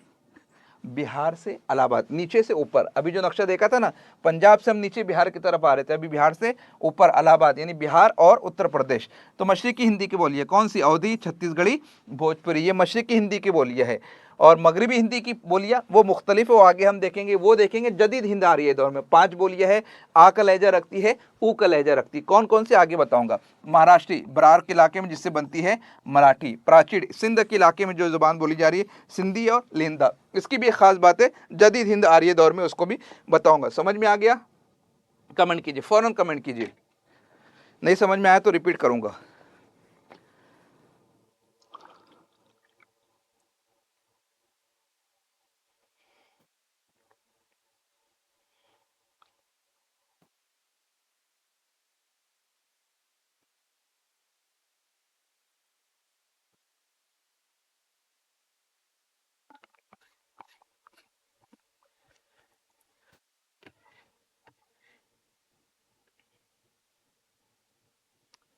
बिहार से इलाहाबाद, नीचे से ऊपर। अभी जो नक्शा देखा था ना, पंजाब से हम नीचे बिहार की तरफ आ रहे थे, अभी बिहार से ऊपर इलाहाबाद, यानी बिहार और उत्तर प्रदेश। तो मशरिकी हिंदी की बोलियाँ कौन सी? अवधी, छत्तीसगढ़ी, भोजपुरी, ये मशरिकी हिंदी की बोलियाँ है। और मगरबी हिंदी की बोलियाँ वो मुख्तलिफ है, वो आगे हम देखेंगे। वो देखेंगे जदीद हिंद आर्य दौर में 5 बोलियाँ है। आ का लहजा रखती है, ऊ का लहजा रखती है। कौन कौन से आगे बताऊंगा। महाराष्ट्री, बरार के इलाके में जिससे बनती है मराठी। प्राचीन, सिंध के इलाके में जो जुबान बोली जा रही है सिंधी और लेंदा, इसकी भी एक खास बात है। जदीद हिंद आर्य दौर में उसको भी बताऊंगा। समझ में आ गया? कमेंट कीजिए, फौरन कमेंट कीजिए। नहीं समझ में आया तो रिपीट करूंगा।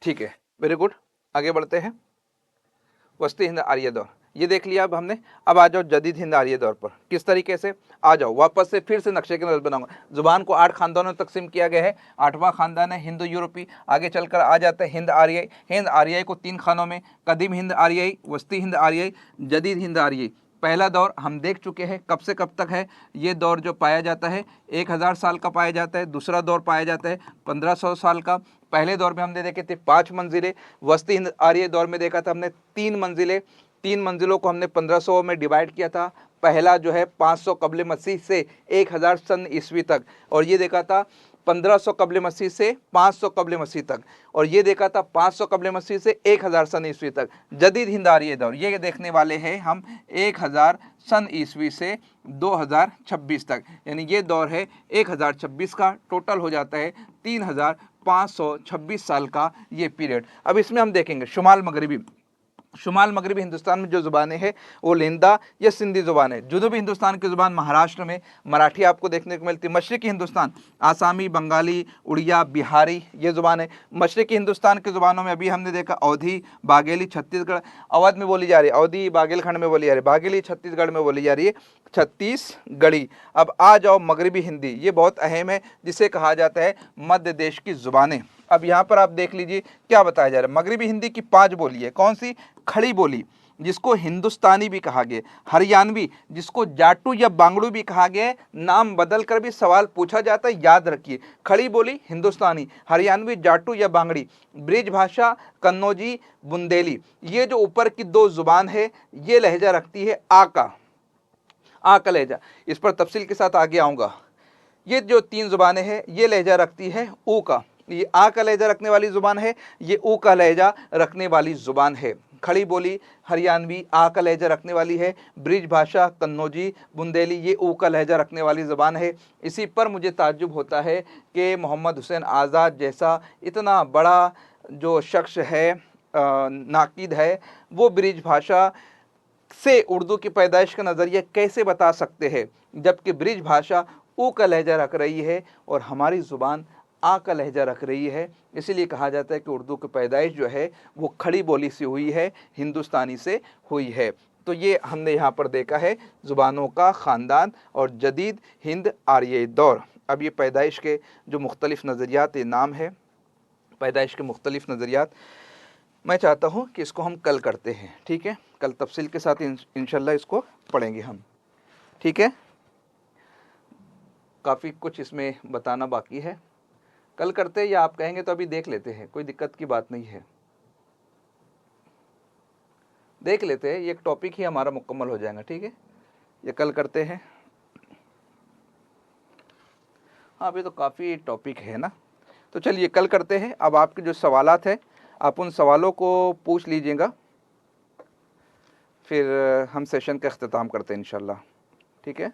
ठीक है, वेरी गुड, आगे बढ़ते हैं। वस्ती हिंद आर्य दौर ये देख लिया अब हमने। अब आ जाओ जदीद हिंद आर्य दौर पर। किस तरीके से? आ जाओ वापस से फिर से नक्शे के नजर बनाऊंगा। जुबान को 8 खानदानों में तकसीम किया गया है। 8वां खानदान है हिंदू यूरोपी। आगे चलकर आ जाता है हिंद आर्यई। हिंद आर्यई को 3 खानों में, कदीम हिंद आर्यई, वस्ती हिंद आर्यई, जदीद हिंद आर्यई। पहला दौर हम देख चुके हैं, कब से कब तक है ये दौर जो पाया जाता है 1000 साल का पाया जाता है। दूसरा दौर पाया जाता है 1500 साल का। पहले दौर में हमने देखे थे 5 मंजिलें। वस्ती हिंद आर्य दौर में देखा था हमने 3 मंजिलें। 3 मंजिलों को हमने 1500 में डिवाइड किया था। पहला जो है 500 कब्ल मसीह से 1000 सन ईस्वी तक, और ये देखा था 1500 कब्ल मसीह से 500 कब्ल मसीह तक, और ये देखा था 500 कब्ल मसीह से 1000 सन ईस्वी तक। जदीद हिंद आर्य दौर ये देखने वाले हैं हम 1000 सन ईस्वी से 2026 तक, यानी ये दौर है 1026 का। टोटल हो जाता है 3526 साल का ये पीरियड। अब इसमें हम देखेंगे शुमाल मगरबी। शुमाल मगरबी हिंदुस्तान में जो ज़ुबानें हैं वो लिंदा या सिंधी ज़ुबान है। जनूबी हिंदुस्तान की ज़ुबान महाराष्ट्र में मराठी आपको देखने को मिलती है। मशरक़ी हिंदुस्तान आसामी, बंगाली, उड़िया, बिहारी ये ज़ुबान है। मशरक़ी हिंदुस्तान की ज़ुबानों में अभी हमने देखा अवधी, बाघेली, छत्तीसगढ़ अवध में बोली जा रही है, अवधी बाघेलखंड में बोली जा रही है, बाघेली छत्तीसगढ़ में बोली जा रही है, छत्तीसगढ़ी। अब आ जाओ मगरबी हिंदी, ये बहुत अहम है, जिसे कहा जाता है मध्य देश की ज़ुबानें। अब यहाँ पर आप देख लीजिए क्या बताया जा रहा है। मगरबी हिंदी की 5 बोली है। कौन सी? खड़ी बोली जिसको हिंदुस्तानी भी कहा गया, हरियाणवी जिसको जाटू या बांगड़ू भी कहा गया है, नाम बदल कर भी सवाल पूछा जाता है, याद रखिए। खड़ी बोली हिंदुस्तानी, हरियाणवी, जाटू या बांगड़ी, ब्रिज भाषा कन्नौजी, बुंदेली। ये जो ऊपर की 2 जुबान है ये लहजा रखती है आ का लहजा। इस पर तफसील के साथ आगे आऊँगा। ये जो 3 जुबानें हैं ये लहजा रखती है ऊ का, ये आ का लहजा रखने वाली ज़ुबान है, ये ऊ का लहजा रखने वाली ज़ुबान है। खड़ी बोली हरियाणवी आ का लहजा रखने वाली है, ब्रिज भाषा कन्नौजी, बुंदेली ये ऊ का लहजा रखने वाली ज़ुबान है। इसी पर मुझे ताज्जुब होता है कि मोहम्मद हुसैन आज़ाद जैसा इतना बड़ा जो शख्स है, नाकिद है, वो ब्रिज भाषा से उर्दू की पैदाइश का नज़रिया कैसे बता सकते हैं, जबकि ब्रिज भाषा ऊ का लहजा रख रही है और हमारी ज़ुबान आ का लहजा रख रही है। इसीलिए कहा जाता है कि उर्दू की पैदाइश जो है वो खड़ी बोली से हुई है, हिंदुस्तानी से हुई है। तो ये हमने यहाँ पर देखा है ज़ुबानों का ख़ानदान और जदीद हिंद आर्य दौर। अब ये पैदाइश के जो मुख्तलिफ़ नज़रियात, ये नाम है पैदाइश के मुख्तलिफ़ नज़रियात, मैं चाहता हूँ कि इसको हम कल करते हैं, ठीक है। कल तफसील के साथ इंशाल्लाह इसको पढ़ेंगे हम, ठीक है। काफ़ी कुछ इसमें बताना बाकी है, कल करते हैं या आप कहेंगे तो अभी देख लेते हैं, कोई दिक्कत की बात नहीं है, देख लेते हैं, ये एक टॉपिक ही हमारा मुकम्मल हो जाएगा, ठीक है। ये कल करते हैं। हाँ अभी तो काफ़ी टॉपिक है ना, तो चलिए कल करते हैं। अब आपके जो सवालात हैं आप उन सवालों को पूछ लीजिएगा, फिर हम सेशन का अख्तिताम करते हैं इंशाल्लाह, ठीक है।